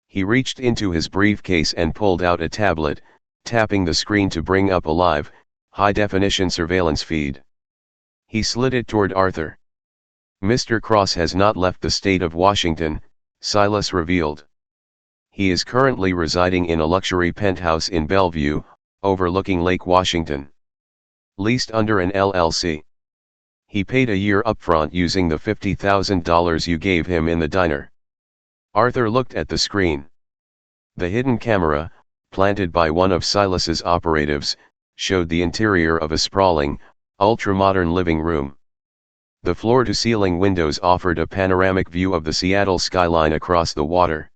S1: He reached into his briefcase and pulled out a tablet, tapping the screen to bring up a live, high-definition surveillance feed. He slid it toward Arthur. Mr. Cross has not left the state of Washington, Silas revealed. He is currently residing in a luxury penthouse in Bellevue, overlooking Lake Washington. Leased under an LLC. He paid a year upfront using the $50,000 you gave him in the diner. Arthur looked at the screen. The hidden camera, planted by one of Silas's operatives, showed the interior of a sprawling, ultra-modern living room. The floor-to-ceiling windows offered a panoramic view of the Seattle skyline across the water.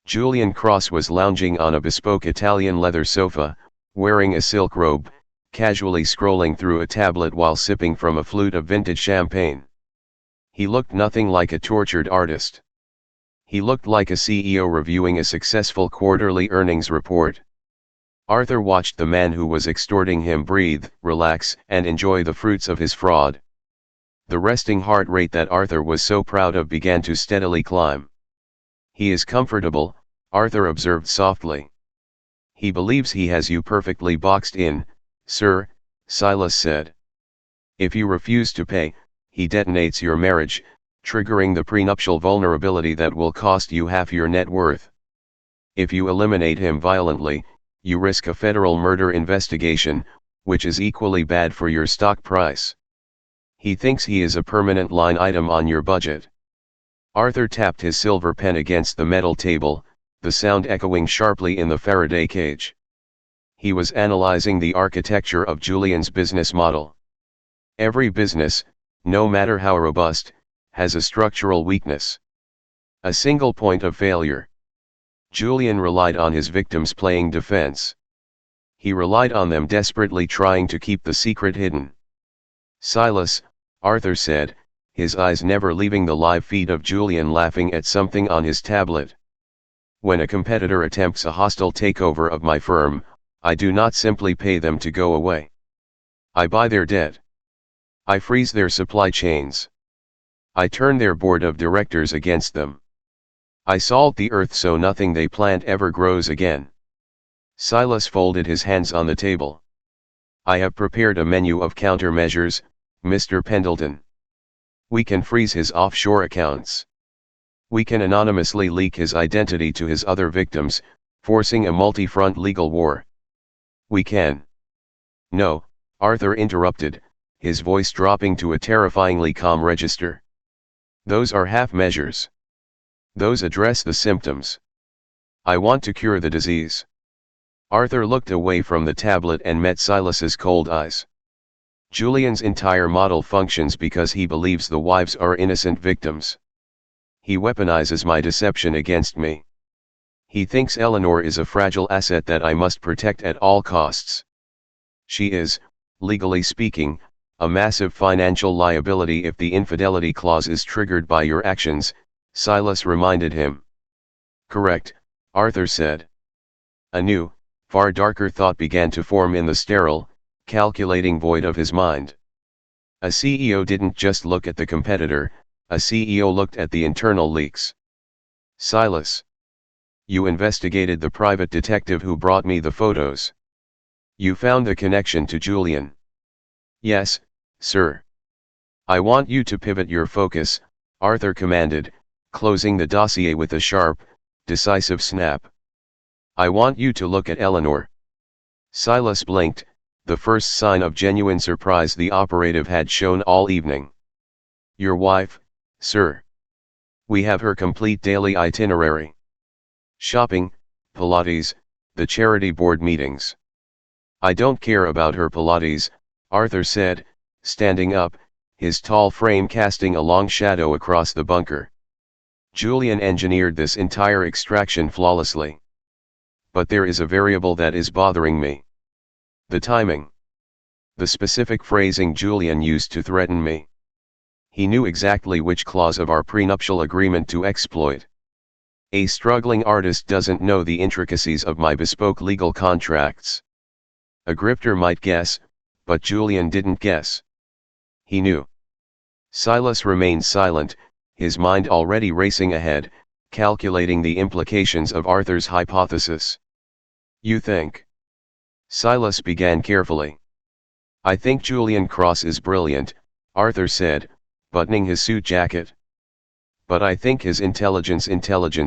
S1: Julian Cross was lounging on a bespoke Italian leather sofa, wearing a silk robe, casually scrolling through a tablet while sipping from a flute of vintage champagne. He looked nothing like a tortured artist. He looked like a CEO reviewing a successful quarterly earnings report. Arthur watched the man who was extorting him breathe, relax, and enjoy the fruits of his fraud. The resting heart rate that Arthur was so proud of began to steadily climb. He is comfortable, Arthur observed softly. He believes he has you perfectly boxed in, sir, Silas said. If you refuse to pay, he detonates your marriage, triggering the prenuptial vulnerability that will cost you half your net worth. If you eliminate him violently, you risk a federal murder investigation, which is equally bad for your stock price. He thinks he is a permanent line item on your budget. Arthur tapped his silver pen against the metal table, the sound echoing sharply in the Faraday cage. He was analyzing the architecture of Julian's business model. Every business, no matter how robust, has a structural weakness. A single point of failure. Julian relied on his victims playing defense. He relied on them desperately trying to keep the secret hidden. Silas, Arthur said, his eyes never leaving the live feed of Julian laughing at something on his tablet. When a competitor attempts a hostile takeover of my firm, I do not simply pay them to go away. I buy their debt. I freeze their supply chains. I turn their board of directors against them. I salt the earth so nothing they plant ever grows again. Silas folded his hands on the table. I have prepared a menu of countermeasures, Mr. Pendelton. We can freeze his offshore accounts. We can anonymously leak his identity to his other victims, forcing a multi-front legal war. We can. No, Arthur interrupted, his voice dropping to a terrifyingly calm register. Those are half measures. Those address the symptoms. I want to cure the disease. Arthur looked away from the tablet and met Silas's cold eyes. Julian's entire model functions because he believes the wives are innocent victims. He weaponizes my deception against me. He thinks Eleanor is a fragile asset that I must protect at all costs. She is, legally speaking, a massive financial liability if the infidelity clause is triggered by your actions, Silas reminded him. Correct, Arthur said. A new, far darker thought began to form in the sterile, calculating void of his mind. A CEO didn't just look at the competitor, a CEO looked at the internal leaks. Silas. You investigated the private detective who brought me the photos. You found the connection to Julian. Yes, sir. I want you to pivot your focus, Arthur commanded, closing the dossier with a sharp, decisive snap. I want you to look at Eleanor. Silas blinked, the first sign of genuine surprise the operative had shown all evening. Your wife, sir. We have her complete daily itinerary. Shopping, Pilates, the charity board meetings. I don't care about her Pilates, Arthur said, standing up, his tall frame casting a long shadow across the bunker. Julian engineered this entire extraction flawlessly. But there is a variable that is bothering me. The timing. The specific phrasing Julian used to threaten me. He knew exactly which clause of our prenuptial agreement to exploit. A struggling artist doesn't know the intricacies of my bespoke legal contracts. A grifter might guess, but Julian didn't guess. He knew. Silas remained silent, his mind already racing ahead, calculating the implications of Arthur's hypothesis. You think? Silas began carefully. I think Julian Cross is brilliant, Arthur said, buttoning his suit jacket. But I think his intelligence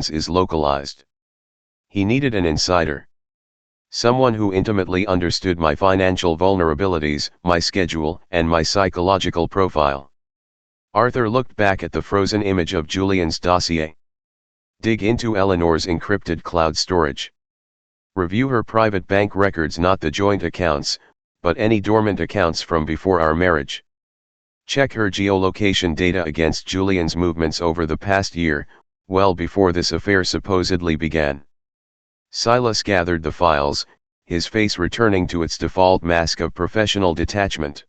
S1: is localized. He needed an insider. Someone who intimately understood my financial vulnerabilities, my schedule, and my psychological profile. Arthur looked back at the frozen image of Julian's dossier. Dig into Eleanor's encrypted cloud storage. Review her private bank records, not the joint accounts, but any dormant accounts from before our marriage. Check her geolocation data against Julian's movements over the past year, well before this affair supposedly began. Silas gathered the files, his face returning to its default mask of professional detachment.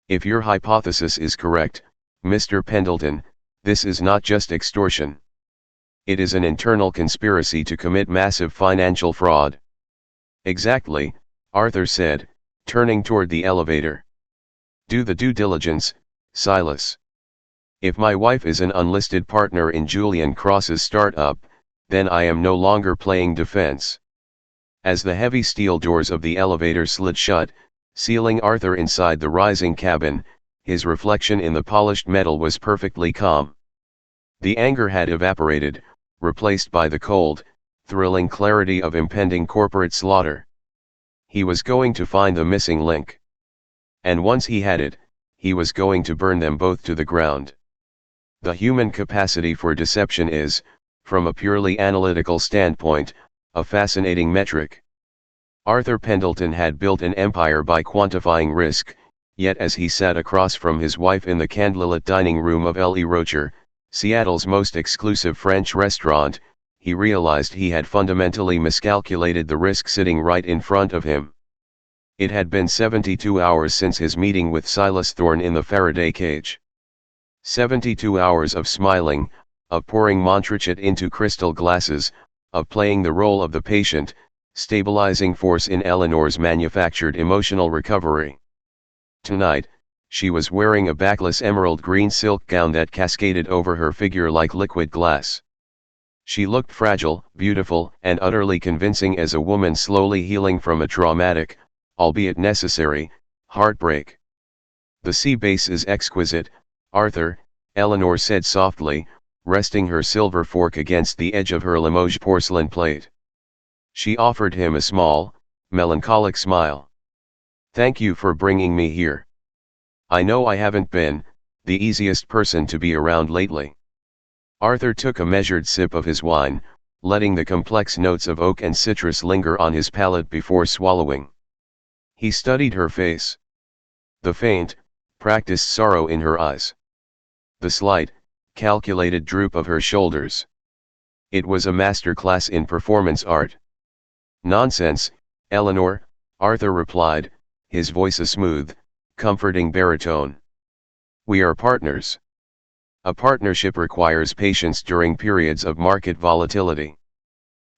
S1: If your hypothesis is correct, Mr. Pendelton, this is not just extortion. It is an internal conspiracy to commit massive financial fraud. Exactly, Arthur said, turning toward the elevator. Do the due diligence, Silas. If my wife is an unlisted partner in Julian Cross's startup, then I am no longer playing defense. As the heavy steel doors of the elevator slid shut, sealing Arthur inside the rising cabin, his reflection in the polished metal was perfectly calm. The anger had evaporated, replaced by the cold, thrilling clarity of impending corporate slaughter. He was going to find the missing link. And once he had it, he was going to burn them both to the ground. The human capacity for deception is, from a purely analytical standpoint, a fascinating metric. Arthur Pendelton had built an empire by quantifying risk, yet as he sat across from his wife in the candlelit dining room of Le Rocher, Seattle's most exclusive French restaurant, he realized he had fundamentally miscalculated the risk sitting right in front of him. It had been 72 hours since his meeting with Silas Thorne in the Faraday cage. 72 hours of smiling, of pouring Montrachet into crystal glasses, of playing the role of the patient, stabilizing force in Eleanor's manufactured emotional recovery. Tonight, she was wearing a backless emerald green silk gown that cascaded over her figure like liquid glass. She looked fragile, beautiful, and utterly convincing as a woman slowly healing from a traumatic, albeit necessary, heartbreak. The sea base is exquisite, Arthur, Eleanor said softly, resting her silver fork against the edge of her Limoges porcelain plate. She offered him a small, melancholic smile. Thank you for bringing me here. I know I haven't been the easiest person to be around lately. Arthur took a measured sip of his wine, letting the complex notes of oak and citrus linger on his palate before swallowing. He studied her face. The faint, practiced sorrow in her eyes. The slight, calculated droop of her shoulders. It was a masterclass in performance art. Nonsense, Eleanor, Arthur replied, his voice a smooth, comforting baritone. We are partners. A partnership requires patience during periods of market volatility.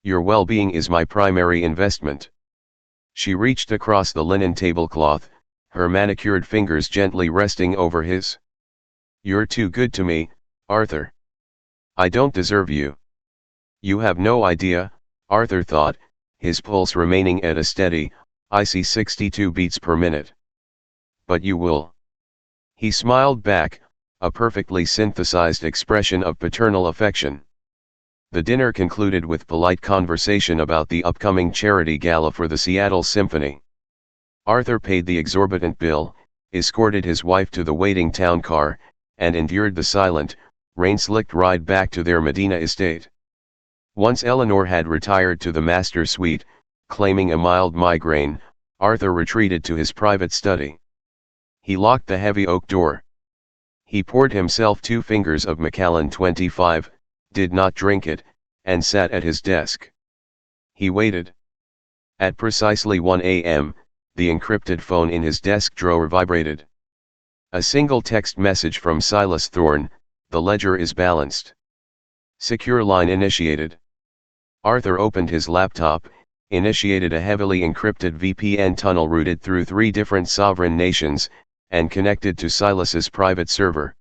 S1: Your well-being is my primary investment. She reached across the linen tablecloth, her manicured fingers gently resting over his. "You're too good to me, Arthur. I don't deserve you." You have no idea, Arthur thought, his pulse remaining at a steady, icy 62 beats per minute. "But you will." He smiled back, a perfectly synthesized expression of paternal affection. The dinner concluded with polite conversation about the upcoming charity gala for the Seattle Symphony. Arthur paid the exorbitant bill, escorted his wife to the waiting town car, and endured the silent, rain-slicked ride back to their Medina estate. Once Eleanor had retired to the master suite, claiming a mild migraine, Arthur retreated to his private study. He locked the heavy oak door. He poured himself 2 fingers of Macallan 25, did not drink it, and sat at his desk. He waited. At precisely 1 a.m., the encrypted phone in his desk drawer vibrated. A single text message from Silas Thorne: "The ledger is balanced. Secure line initiated." Arthur opened his laptop, initiated a heavily encrypted VPN tunnel routed through 3 different sovereign nations, and connected to Silas's private server.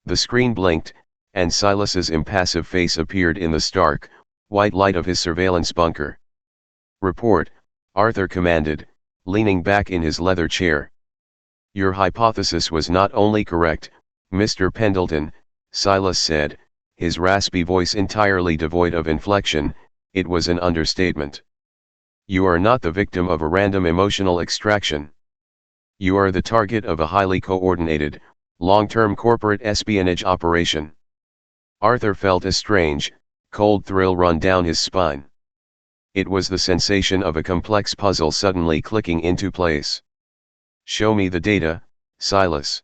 S1: The screen blinked, and Silas's impassive face appeared in the stark, white light of his surveillance bunker. "Report," Arthur commanded, leaning back in his leather chair. "Your hypothesis was not only correct, Mr. Pendelton," Silas said, his raspy voice entirely devoid of inflection, it was an understatement. "You are not the victim of a random emotional extraction. You are the target of a highly coordinated, long-term corporate espionage operation." Arthur felt a strange, cold thrill run down his spine. It was the sensation of a complex puzzle suddenly clicking into place. "Show me the data, Silas."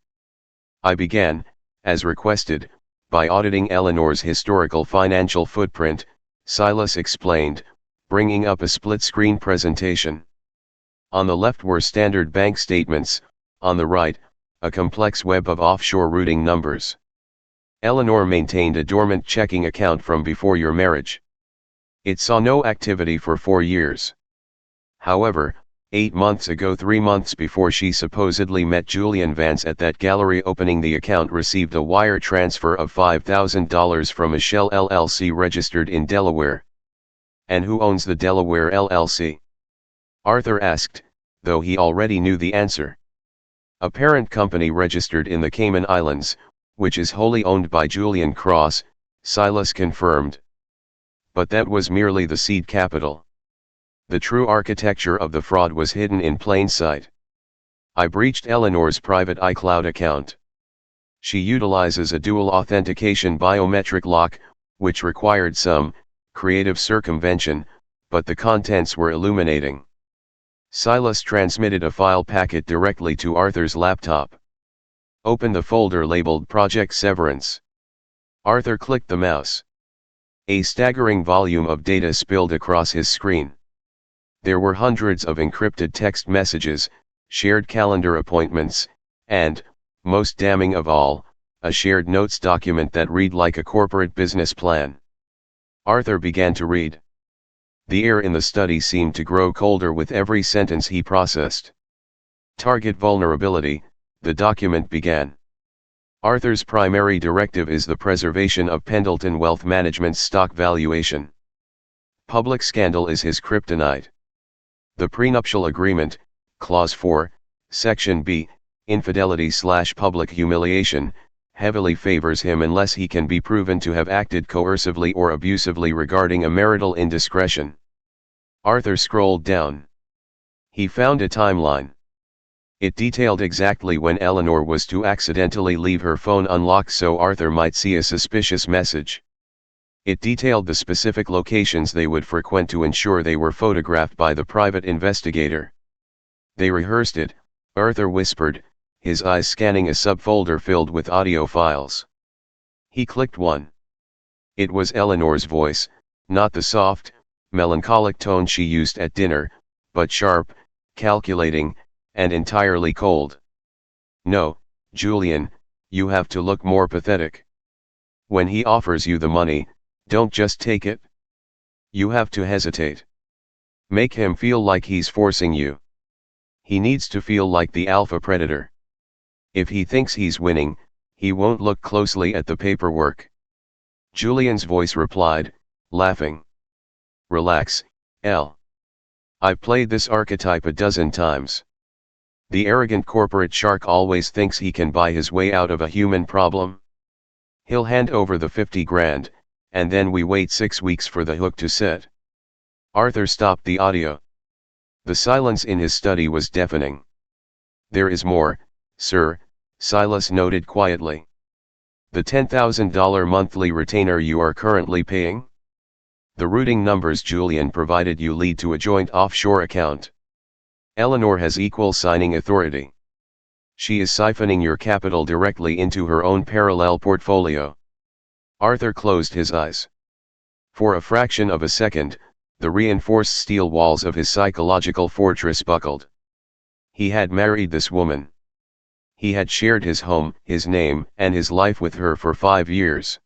S1: I began, as requested, by auditing Eleanor's historical financial footprint, Silas explained, bringing up a split-screen presentation. On the left were standard bank statements, on the right, a complex web of offshore routing numbers. "Eleanor maintained a dormant checking account from before your marriage. It saw no activity for 4 years. However, 8 months ago, 3 months before she supposedly met Julian Vance at that gallery opening, the account received a wire transfer of $5,000 from a Shell LLC registered in Delaware." "And who owns the Delaware LLC?" Arthur asked, though he already knew the answer. "A parent company registered in the Cayman Islands, which is wholly owned by Julian Cross," Silas confirmed. "But that was merely the seed capital. The true architecture of the fraud was hidden in plain sight. I breached Eleanor's private iCloud account. She utilizes a dual authentication biometric lock, which required some creative circumvention, but the contents were illuminating." Silas transmitted a file packet directly to Arthur's laptop. "Open the folder labeled Project Severance." Arthur clicked the mouse. A staggering volume of data spilled across his screen. There were hundreds of encrypted text messages, shared calendar appointments, and, most damning of all, a shared notes document that read like a corporate business plan. Arthur began to read. The air in the study seemed to grow colder with every sentence he processed. "Target vulnerability," the document began. "Arthur's primary directive is the preservation of Pendelton Wealth Management's stock valuation. Public scandal is his kryptonite. The prenuptial agreement, Clause 4, Section B, infidelity/public humiliation, heavily favors him unless he can be proven to have acted coercively or abusively regarding a marital indiscretion." Arthur scrolled down. He found a timeline. It detailed exactly when Eleanor was to accidentally leave her phone unlocked so Arthur might see a suspicious message. It detailed the specific locations they would frequent to ensure they were photographed by the private investigator. They rehearsed it, Arthur whispered, his eyes scanning a subfolder filled with audio files. He clicked one. It was Eleanor's voice, not the soft, melancholic tone she used at dinner, but sharp, calculating, and entirely cold. "No, Julian, you have to look more pathetic. When he offers you the money, don't just take it. You have to hesitate. Make him feel like he's forcing you. He needs to feel like the alpha predator. If he thinks he's winning, he won't look closely at the paperwork. Julian's voice replied, laughing. Relax, Elle. I've played this archetype a dozen times. The arrogant corporate shark always thinks he can buy his way out of a human problem. He'll hand over the 50 grand, and then we wait 6 weeks for the hook to set. Arthur stopped the audio. The silence in his study was deafening. There is more, sir, Silas noted quietly. The $10,000 monthly retainer you are currently paying? The routing numbers Julian provided you lead to a joint offshore account. Eleanor has equal signing authority. She is siphoning your capital directly into her own parallel portfolio. Arthur closed his eyes. For a fraction of a second, the reinforced steel walls of his psychological fortress buckled. He had married this woman. He had shared his home, his name, and his life with her for 5 years.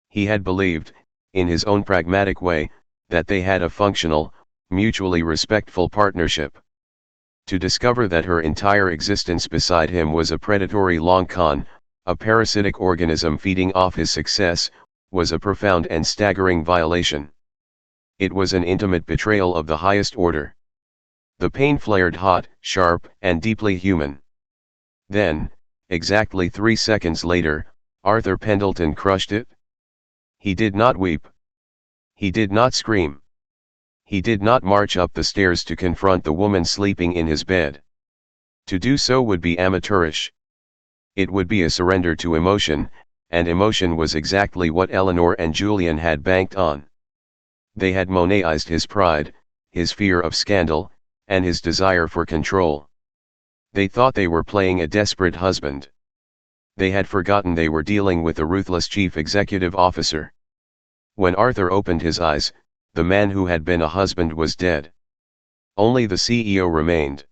S1: He had believed, in his own pragmatic way, that they had a functional, mutually respectful partnership. To discover that her entire existence beside him was a predatory long con, a parasitic organism feeding off his success, was a profound and staggering violation. It was an intimate betrayal of the highest order. The pain flared hot, sharp, and deeply human. Then, exactly 3 seconds later, Arthur Pendleton crushed it. He did not weep. He did not scream. He did not march up the stairs to confront the woman sleeping in his bed. To do so would be amateurish. It would be a surrender to emotion, and emotion was exactly what Eleanor and Julian had banked on. They had Monetized his pride, his fear of scandal, and his desire for control. They thought they were playing a desperate husband. They had forgotten they were dealing with a ruthless chief executive officer. When Arthur opened his eyes, the man who had been a husband was dead. Only the CEO remained.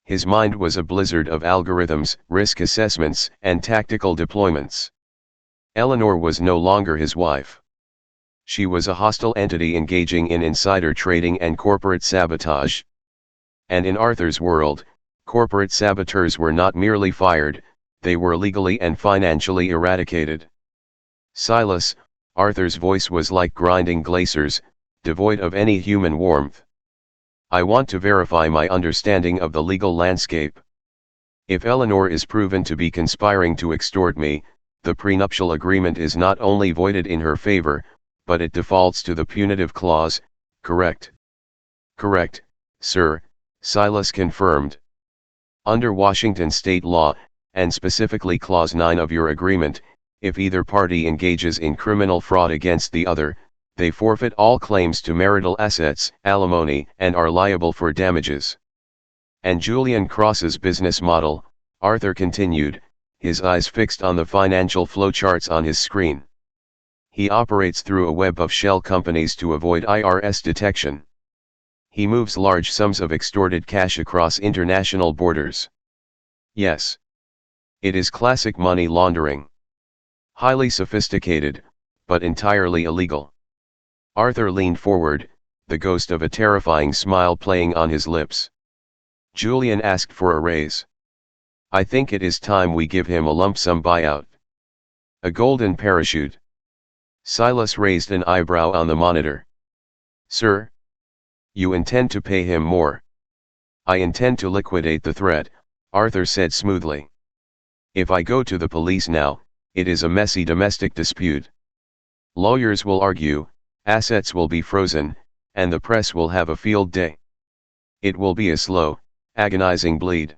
S1: His mind was a blizzard of algorithms, risk assessments, and tactical deployments. Eleanor was no longer his wife. She was a hostile entity engaging in insider trading and corporate sabotage. And in Arthur's world, corporate saboteurs were not merely fired, they were legally and financially eradicated. Silas, Arthur's voice was like grinding glaciers, devoid of any human warmth. I want to verify my understanding of the legal landscape. If Eleanor is proven to be conspiring to extort me, the prenuptial agreement is not only voided in her favor, but it defaults to the punitive clause, correct? Correct, sir, Silas confirmed. Under Washington state law, and specifically Clause 9 of your agreement, if either party engages in criminal fraud against the other, they forfeit all claims to marital assets, alimony, and are liable for damages. And Julian Cross's business model, Arthur continued, his eyes fixed on the financial flowcharts on his screen. He operates through a web of shell companies to avoid IRS detection. He moves large sums of extorted cash across international borders. Yes. It is classic money laundering. Highly sophisticated, but entirely illegal. Arthur leaned forward, the ghost of a terrifying smile playing on his lips. Julian asked for a raise. I think it is time we give him a lump sum buyout. A golden parachute. Silas raised an eyebrow on the monitor. Sir? You intend to pay him more? I intend to liquidate the threat, Arthur said smoothly. If I go to the police now, it is a messy domestic dispute. Lawyers will argue, assets will be frozen, and the press will have a field day. It will be a slow, agonizing bleed.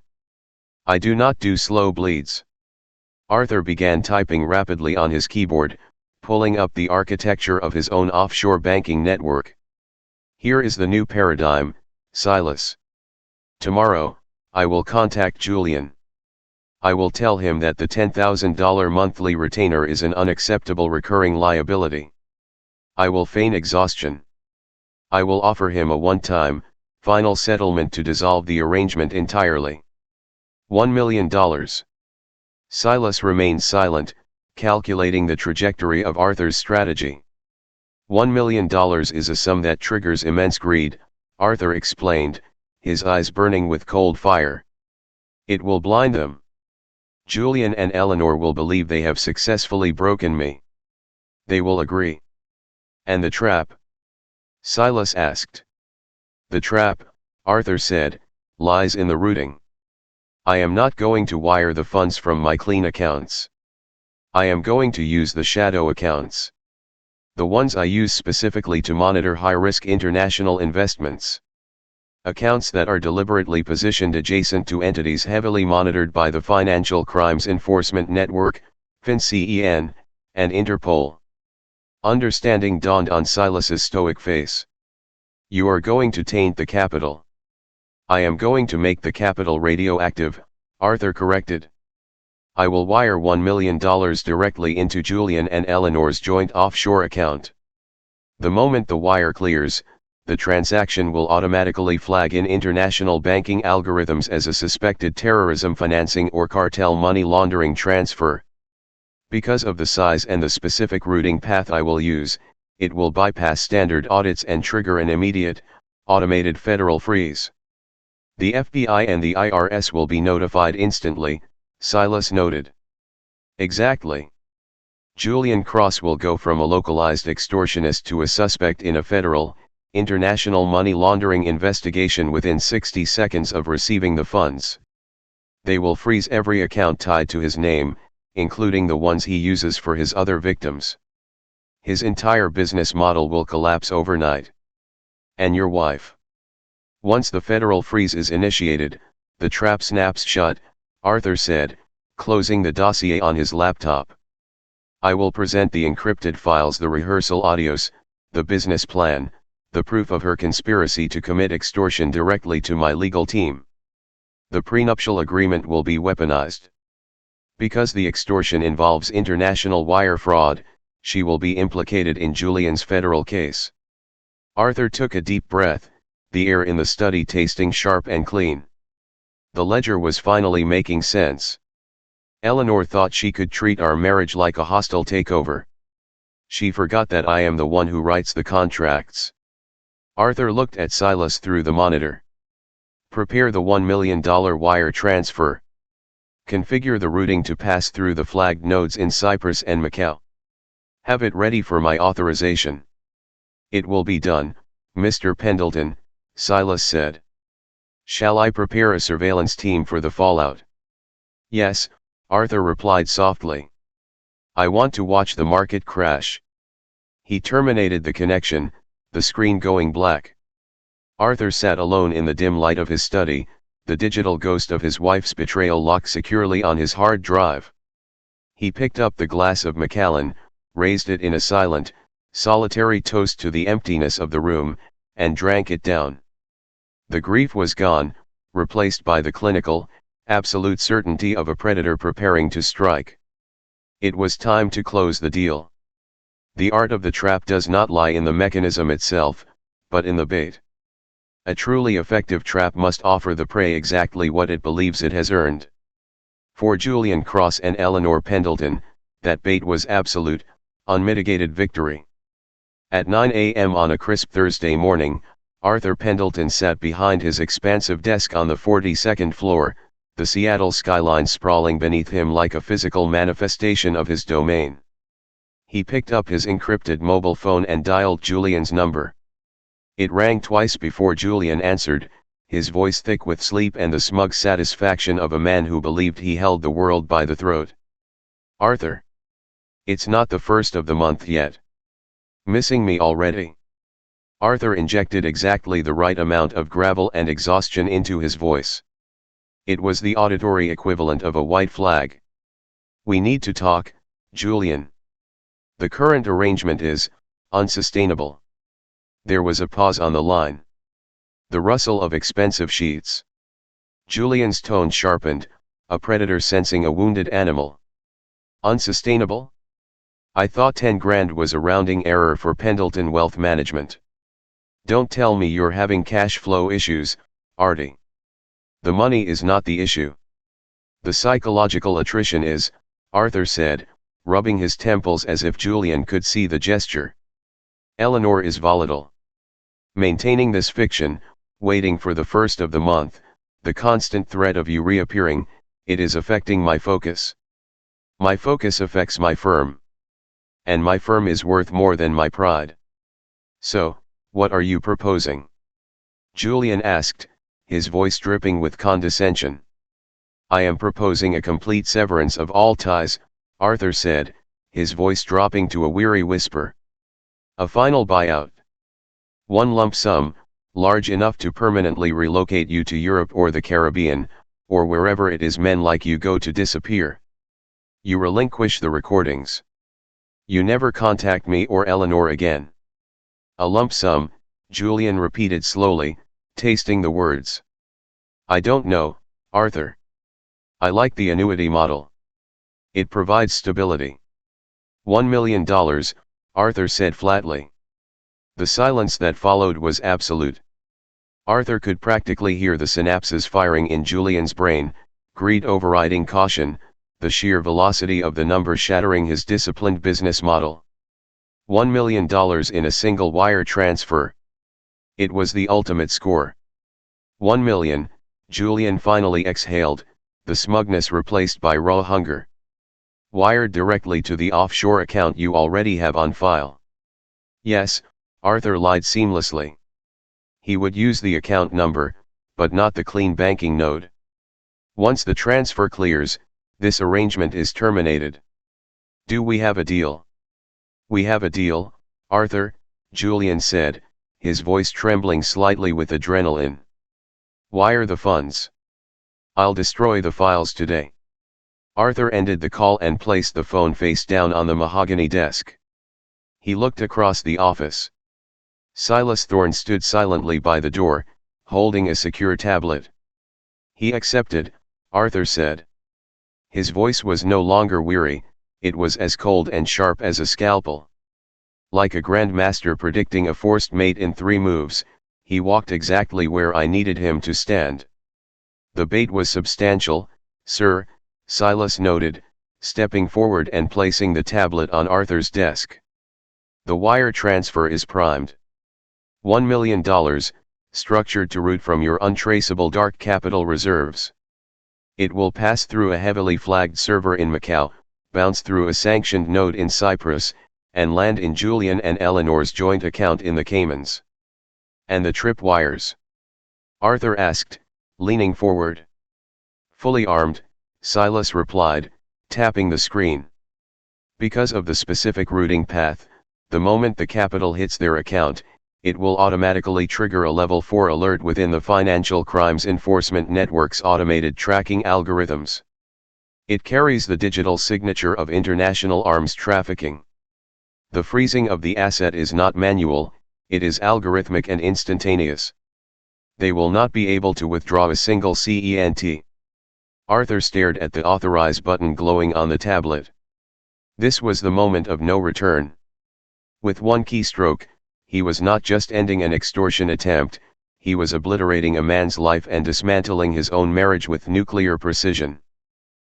S1: I do not do slow bleeds. Arthur began typing rapidly on his keyboard, pulling up the architecture of his own offshore banking network. Here is the new paradigm, Silas. Tomorrow, I will contact Julian. I will tell him that the $10,000 monthly retainer is an unacceptable recurring liability. I will feign exhaustion. I will offer him a one-time, final settlement to dissolve the arrangement entirely. $1 million. Silas remained silent, calculating the trajectory of Arthur's strategy. $1 million is a sum that triggers immense greed, Arthur explained, his eyes burning with cold fire. It will blind them. Julian and Eleanor will believe they have successfully broken me. They will agree. And the trap? Silas asked. The trap, Arthur said, lies in the routing. I am not going to wire the funds from my clean accounts. I am going to use the shadow accounts. The ones I use specifically to monitor high-risk international investments. Accounts that are deliberately positioned adjacent to entities heavily monitored by the Financial Crimes Enforcement Network, FinCEN, and Interpol. Understanding dawned on Silas's stoic face. You are going to taint the capital. I am going to make the capital radioactive, Arthur corrected. I will wire $1 million directly into Julian and Eleanor's joint offshore account. The moment the wire clears, the transaction will automatically flag in international banking algorithms as a suspected terrorism financing or cartel money laundering transfer. Because of the size and the specific routing path I will use, it will bypass standard audits and trigger an immediate, automated federal freeze. The FBI and the IRS will be notified instantly, Silas noted. Exactly. Julian Cross will go from a localized extortionist to a suspect in a federal, international money laundering investigation within 60 seconds of receiving the funds. They will freeze every account tied to his name, including the ones he uses for his other victims. His entire business model will collapse overnight. And your wife? Once the federal freeze is initiated, the trap snaps shut, Arthur said, closing the dossier on his laptop. I will present the encrypted files, the rehearsal audios, the business plan, the proof of her conspiracy to commit extortion directly to my legal team. The prenuptial agreement will be weaponized. Because the extortion involves international wire fraud, she will be implicated in Julian's federal case. Arthur took a deep breath, the air in the study tasting sharp and clean. The ledger was finally making sense. Eleanor thought she could treat our marriage like a hostile takeover. She forgot that I am the one who writes the contracts. Arthur looked at Silas through the monitor. Prepare the $1 million wire transfer. Configure the routing to pass through the flagged nodes in Cyprus and Macau. Have it ready for my authorization. It will be done, Mr. Pendelton, Silas said. Shall I prepare a surveillance team for the fallout? Yes, Arthur replied softly. I want to watch the market crash. He terminated the connection, the screen going black. Arthur sat alone in the dim light of his study, the digital ghost of his wife's betrayal locked securely on his hard drive. He picked up the glass of Macallan, raised it in a silent, solitary toast to the emptiness of the room, and drank it down. The grief was gone, replaced by the clinical, absolute certainty of a predator preparing to strike. It was time to close the deal. The art of the trap does not lie in the mechanism itself, but in the bait. A truly effective trap must offer the prey exactly what it believes it has earned. For Julian Cross and Eleanor Pendelton, that bait was absolute, unmitigated victory. At 9 a.m. on a crisp Thursday morning, Arthur Pendelton sat behind his expansive desk on the 42nd floor, the Seattle skyline sprawling beneath him like a physical manifestation of his domain. He picked up his encrypted mobile phone and dialed Julian's number. It rang twice before Julian answered, his voice thick with sleep and the smug satisfaction of a man who believed he held the world by the throat. Arthur. It's not the first of the month yet. Missing me already? Arthur injected exactly the right amount of gravel and exhaustion into his voice. It was the auditory equivalent of a white flag. We need to talk, Julian. The current arrangement is unsustainable. There was a pause on the line. The rustle of expensive sheets. Julian's tone sharpened, a predator sensing a wounded animal. Unsustainable? I thought 10 grand was a rounding error for Pendelton Wealth Management. Don't tell me you're having cash flow issues, Artie. The money is not the issue. The psychological attrition is, Arthur said, rubbing his temples as if Julian could see the gesture. Eleanor is volatile. Maintaining this fiction, waiting for the first of the month, the constant threat of you reappearing, it is affecting my focus. My focus affects my firm. And my firm is worth more than my pride. So, what are you proposing? Julian asked, his voice dripping with condescension. I am proposing a complete severance of all ties, Arthur said, his voice dropping to a weary whisper. A final buyout. One lump sum, large enough to permanently relocate you to Europe or the Caribbean, or wherever it is men like you go to disappear. You relinquish the recordings. You never contact me or Eleanor again. A lump sum, Julian repeated slowly, tasting the words. I don't know, Arthur. I like the annuity model. It provides stability. $1 million, Arthur said flatly. The silence that followed was absolute. Arthur could practically hear the synapses firing in Julian's brain, greed overriding caution, the sheer velocity of the number shattering his disciplined business model. $1 million in a single wire transfer. It was the ultimate score. 1 million, Julian finally exhaled, the smugness replaced by raw hunger. Wired directly to the offshore account you already have on file. Yes, Arthur lied seamlessly. He would use the account number, but not the clean banking node. Once the transfer clears, this arrangement is terminated. Do we have a deal? We have a deal, Arthur, Julian said, his voice trembling slightly with adrenaline. Wire the funds. I'll destroy the files today. Arthur ended the call and placed the phone face down on the mahogany desk. He looked across the office. Silas Thorne stood silently by the door, holding a secure tablet. He accepted, Arthur said. His voice was no longer weary, it was as cold and sharp as a scalpel. Like a grandmaster predicting a forced mate in 3 moves, he walked exactly where I needed him to stand. The bait was substantial, sir, Silas noted, stepping forward and placing the tablet on Arthur's desk. The wire transfer is primed. $1 million, structured to root from your untraceable dark capital reserves. It will pass through a heavily flagged server in Macau, bounce through a sanctioned node in Cyprus, and land in Julian and Eleanor's joint account in the Caymans. And the trip wires? Arthur asked, leaning forward. Fully armed, Silas replied, tapping the screen. Because of the specific routing path, the moment the capital hits their account, it will automatically trigger a Level 4 alert within the Financial Crimes Enforcement Network's automated tracking algorithms. It carries the digital signature of international arms trafficking. The freezing of the asset is not manual, it is algorithmic and instantaneous. They will not be able to withdraw a single cent. Arthur stared at the authorize button glowing on the tablet. This was the moment of no return. With one keystroke, he was not just ending an extortion attempt, he was obliterating a man's life and dismantling his own marriage with nuclear precision.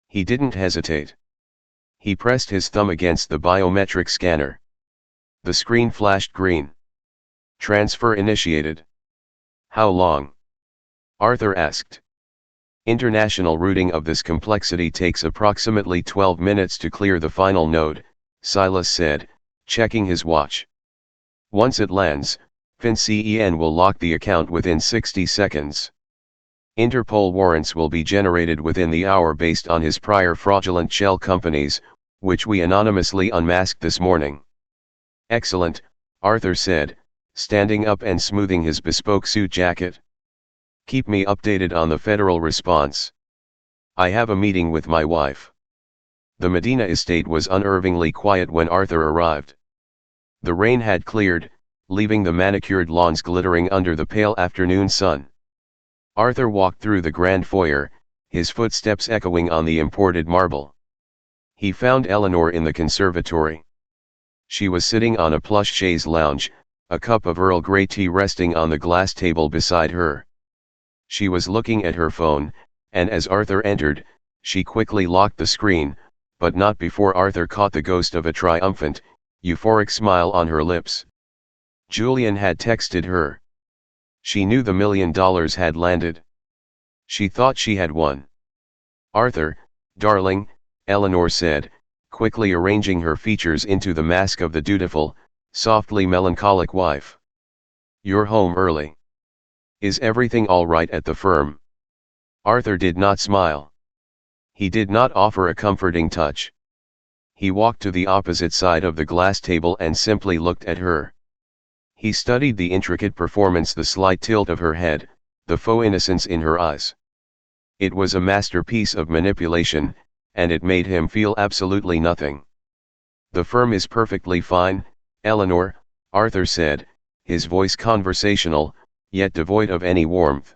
S1: He didn't hesitate. He pressed his thumb against the biometric scanner. The screen flashed green. Transfer initiated. How long? Arthur asked. International routing of this complexity takes approximately 12 minutes to clear the final node, Silas said, checking his watch. Once it lands, FinCEN will lock the account within 60 seconds. Interpol warrants will be generated within the hour based on his prior fraudulent shell companies, which we anonymously unmasked this morning. Excellent, Arthur said, standing up and smoothing his bespoke suit jacket. Keep me updated on the federal response. I have a meeting with my wife. The Medina estate was unnervingly quiet when Arthur arrived. The rain had cleared, leaving the manicured lawns glittering under the pale afternoon sun. Arthur walked through the grand foyer, his footsteps echoing on the imported marble. He found Eleanor in the conservatory. She was sitting on a plush chaise lounge, a cup of Earl Grey tea resting on the glass table beside her. She was looking at her phone, and as Arthur entered, she quickly locked the screen, but not before Arthur caught the ghost of a triumphant, euphoric smile on her lips. Julian had texted her. She knew the $1 million had landed. She thought she had won. "Arthur, darling," Eleanor said, quickly arranging her features into the mask of the dutiful, softly melancholic wife. "You're home early. Is everything all right at the firm?" Arthur did not smile. He did not offer a comforting touch. He walked to the opposite side of the glass table and simply looked at her. He studied the intricate performance, the slight tilt of her head, the faux innocence in her eyes. It was a masterpiece of manipulation, and it made him feel absolutely nothing. "The firm is perfectly fine, Eleanor," Arthur said, his voice conversational, yet devoid of any warmth.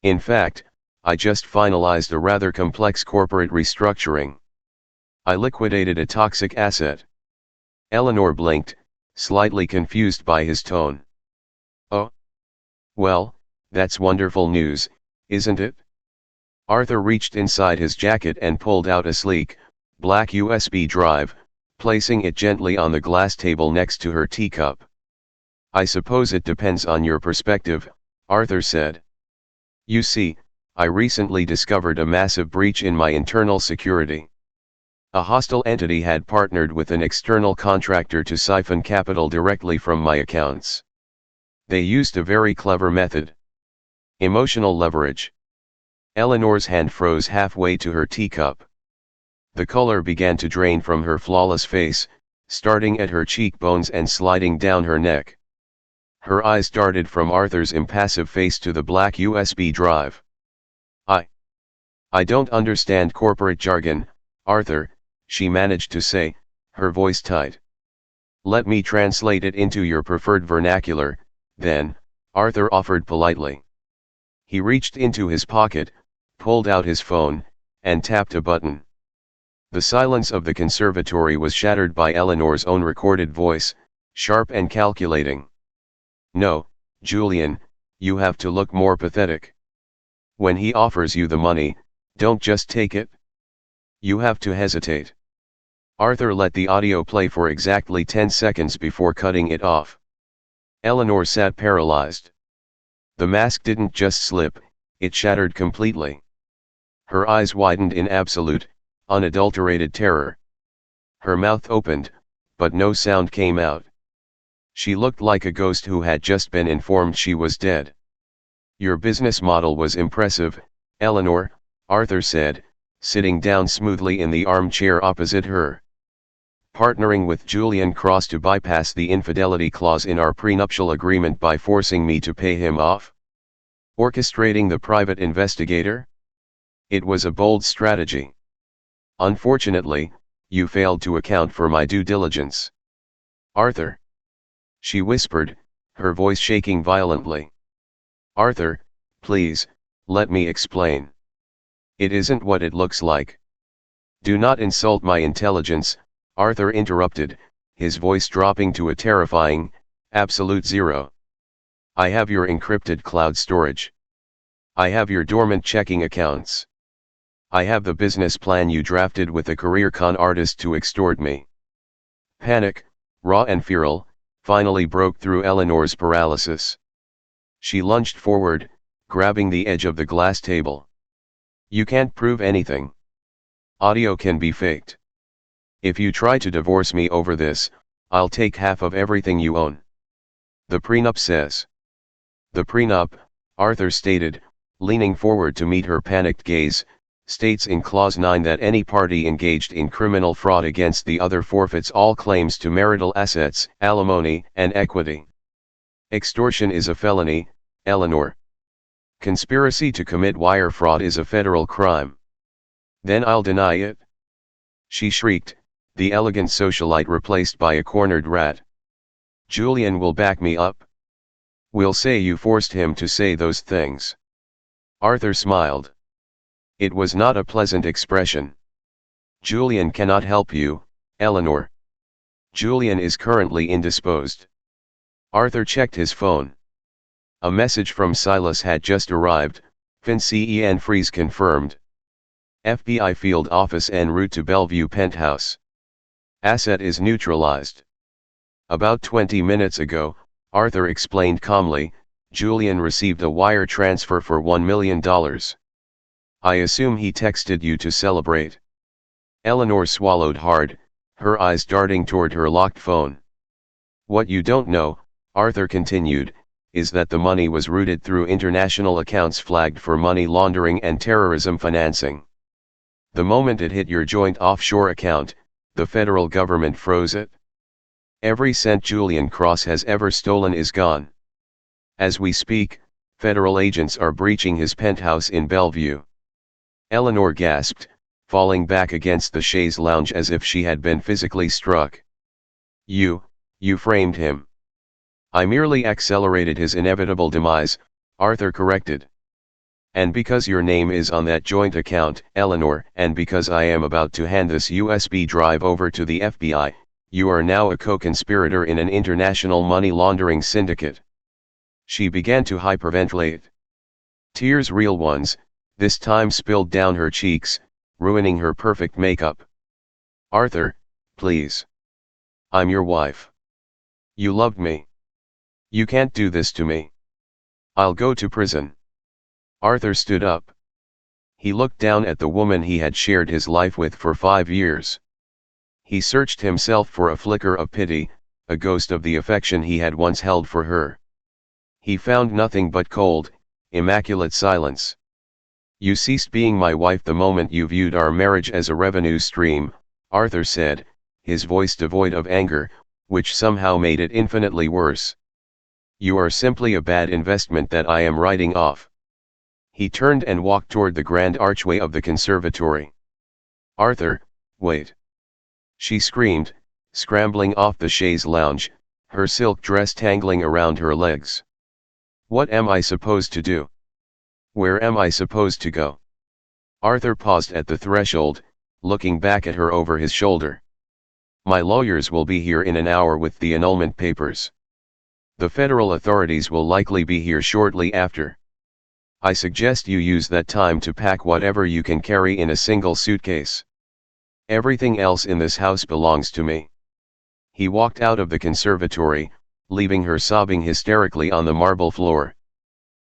S1: "In fact, I just finalized a rather complex corporate restructuring. I liquidated a toxic asset." Eleanor blinked, slightly confused by his tone. "Oh? Well, that's wonderful news, isn't it?" Arthur reached inside his jacket and pulled out a sleek, black USB drive, placing it gently on the glass table next to her teacup. "I suppose it depends on your perspective," Arthur said. "You see, I recently discovered a massive breach in my internal security. A hostile entity had partnered with an external contractor to siphon capital directly from my accounts. They used a very clever method. Emotional leverage." Eleanor's hand froze halfway to her teacup. The color began to drain from her flawless face, starting at her cheekbones and sliding down her neck. Her eyes darted from Arthur's impassive face to the black USB drive. I don't understand corporate jargon, Arthur," she managed to say, her voice tight. "Let me translate it into your preferred vernacular, then," Arthur offered politely. He reached into his pocket, pulled out his phone, and tapped a button. The silence of the conservatory was shattered by Eleanor's own recorded voice, sharp and calculating. "No, Julian, you have to look more pathetic. When he offers you the money, don't just take it. You have to hesitate." Arthur let the audio play for exactly 10 seconds before cutting it off. Eleanor sat paralyzed. The mask didn't just slip, it shattered completely. Her eyes widened in absolute, unadulterated terror. Her mouth opened, but no sound came out. She looked like a ghost who had just been informed she was dead. "Your business model was impressive, Eleanor," Arthur said, sitting down smoothly in the armchair opposite her. "Partnering with Julian Cross to bypass the infidelity clause in our prenuptial agreement by forcing me to pay him off? Orchestrating the private investigator? It was a bold strategy. Unfortunately, you failed to account for my due diligence." "Arthur," she whispered, her voice shaking violently. "Arthur, please, let me explain. It isn't what it looks like." "Do not insult my intelligence," Arthur interrupted, his voice dropping to a terrifying, absolute zero. "I have your encrypted cloud storage. I have your dormant checking accounts. I have the business plan you drafted with a career con artist to extort me." Panic, raw and feral, finally broke through Eleanor's paralysis. She lunged forward, grabbing the edge of the glass table. "You can't prove anything. Audio can be faked. If you try to divorce me over this, I'll take half of everything you own. The prenup says." "The prenup," Arthur stated, leaning forward to meet her panicked gaze, "states in Clause 9 that any party engaged in criminal fraud against the other forfeits all claims to marital assets, alimony, and equity. Extortion is a felony, Eleanor. Conspiracy to commit wire fraud is a federal crime." "Then I'll deny it," she shrieked, the elegant socialite replaced by a cornered rat. "Julian will back me up. We'll say you forced him to say those things." Arthur smiled. It was not a pleasant expression. "Julian cannot help you, Eleanor. Julian is currently indisposed." Arthur checked his phone. A message from Silas had just arrived, FinCEN freeze confirmed. FBI field office en route to Bellevue penthouse. Asset is neutralized. About 20 minutes ago, Arthur explained calmly, Julian received a wire transfer for $1 million. I assume he texted you to celebrate. Eleanor swallowed hard, her eyes darting toward her locked phone. What you don't know, Arthur continued, is that the money was routed through international accounts flagged for money laundering and terrorism financing. The moment it hit your joint offshore account, the federal government froze it. Every cent Julian Cross has ever stolen is gone. As we speak, federal agents are breaching his penthouse in Bellevue. Eleanor gasped, falling back against the chaise lounge as if she had been physically struck. You framed him. I merely accelerated his inevitable demise, Arthur corrected. And because your name is on that joint account, Eleanor, and because I am about to hand this USB drive over to the FBI, you are now a co-conspirator in an international money laundering syndicate. She began to hyperventilate. Tears, real ones, this time spilled down her cheeks, ruining her perfect makeup. Arthur, please. I'm your wife. You loved me. You can't do this to me. I'll go to prison. Arthur stood up. He looked down at the woman he had shared his life with for 5 years. He searched himself for a flicker of pity, a ghost of the affection he had once held for her. He found nothing but cold, immaculate silence. You ceased being my wife the moment you viewed our marriage as a revenue stream, Arthur said, his voice devoid of anger, which somehow made it infinitely worse. You are simply a bad investment that I am writing off. He turned and walked toward the grand archway of the conservatory. Arthur, wait. She screamed, scrambling off the chaise lounge, her silk dress tangling around her legs. What am I supposed to do? Where am I supposed to go? Arthur paused at the threshold, looking back at her over his shoulder. My lawyers will be here in an hour with the annulment papers. The federal authorities will likely be here shortly after. I suggest you use that time to pack whatever you can carry in a single suitcase. Everything else in this house belongs to me. He walked out of the conservatory, leaving her sobbing hysterically on the marble floor.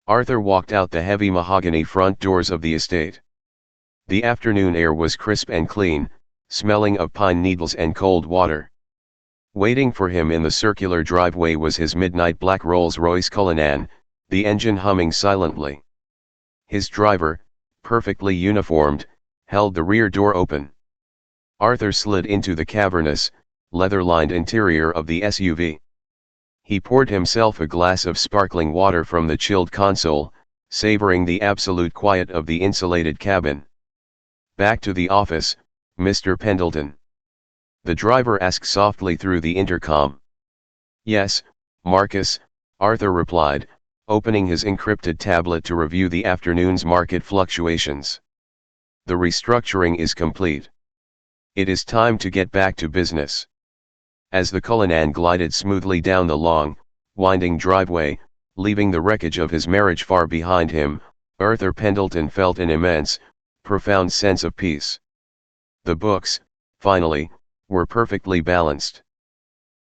S1: Arthur walked out the heavy mahogany front doors of the estate. The afternoon air was crisp and clean, smelling of pine needles and cold water. Waiting for him in the circular driveway was his midnight black Rolls-Royce Cullinan, the engine humming silently. His driver, perfectly uniformed, held the rear door open. Arthur slid into the cavernous, leather-lined interior of the SUV. He poured himself a glass of sparkling water from the chilled console, savoring the absolute quiet of the insulated cabin. Back to the office, Mr. Pendelton. The driver asked softly through the intercom. Yes, Marcus, Arthur replied, opening his encrypted tablet to review the afternoon's market fluctuations. The restructuring is complete. It is time to get back to business. As the Cullinan glided smoothly down the long, winding driveway, leaving the wreckage of his marriage far behind him, Arthur Pendelton felt an immense, profound sense of peace. The books, finally, were perfectly balanced.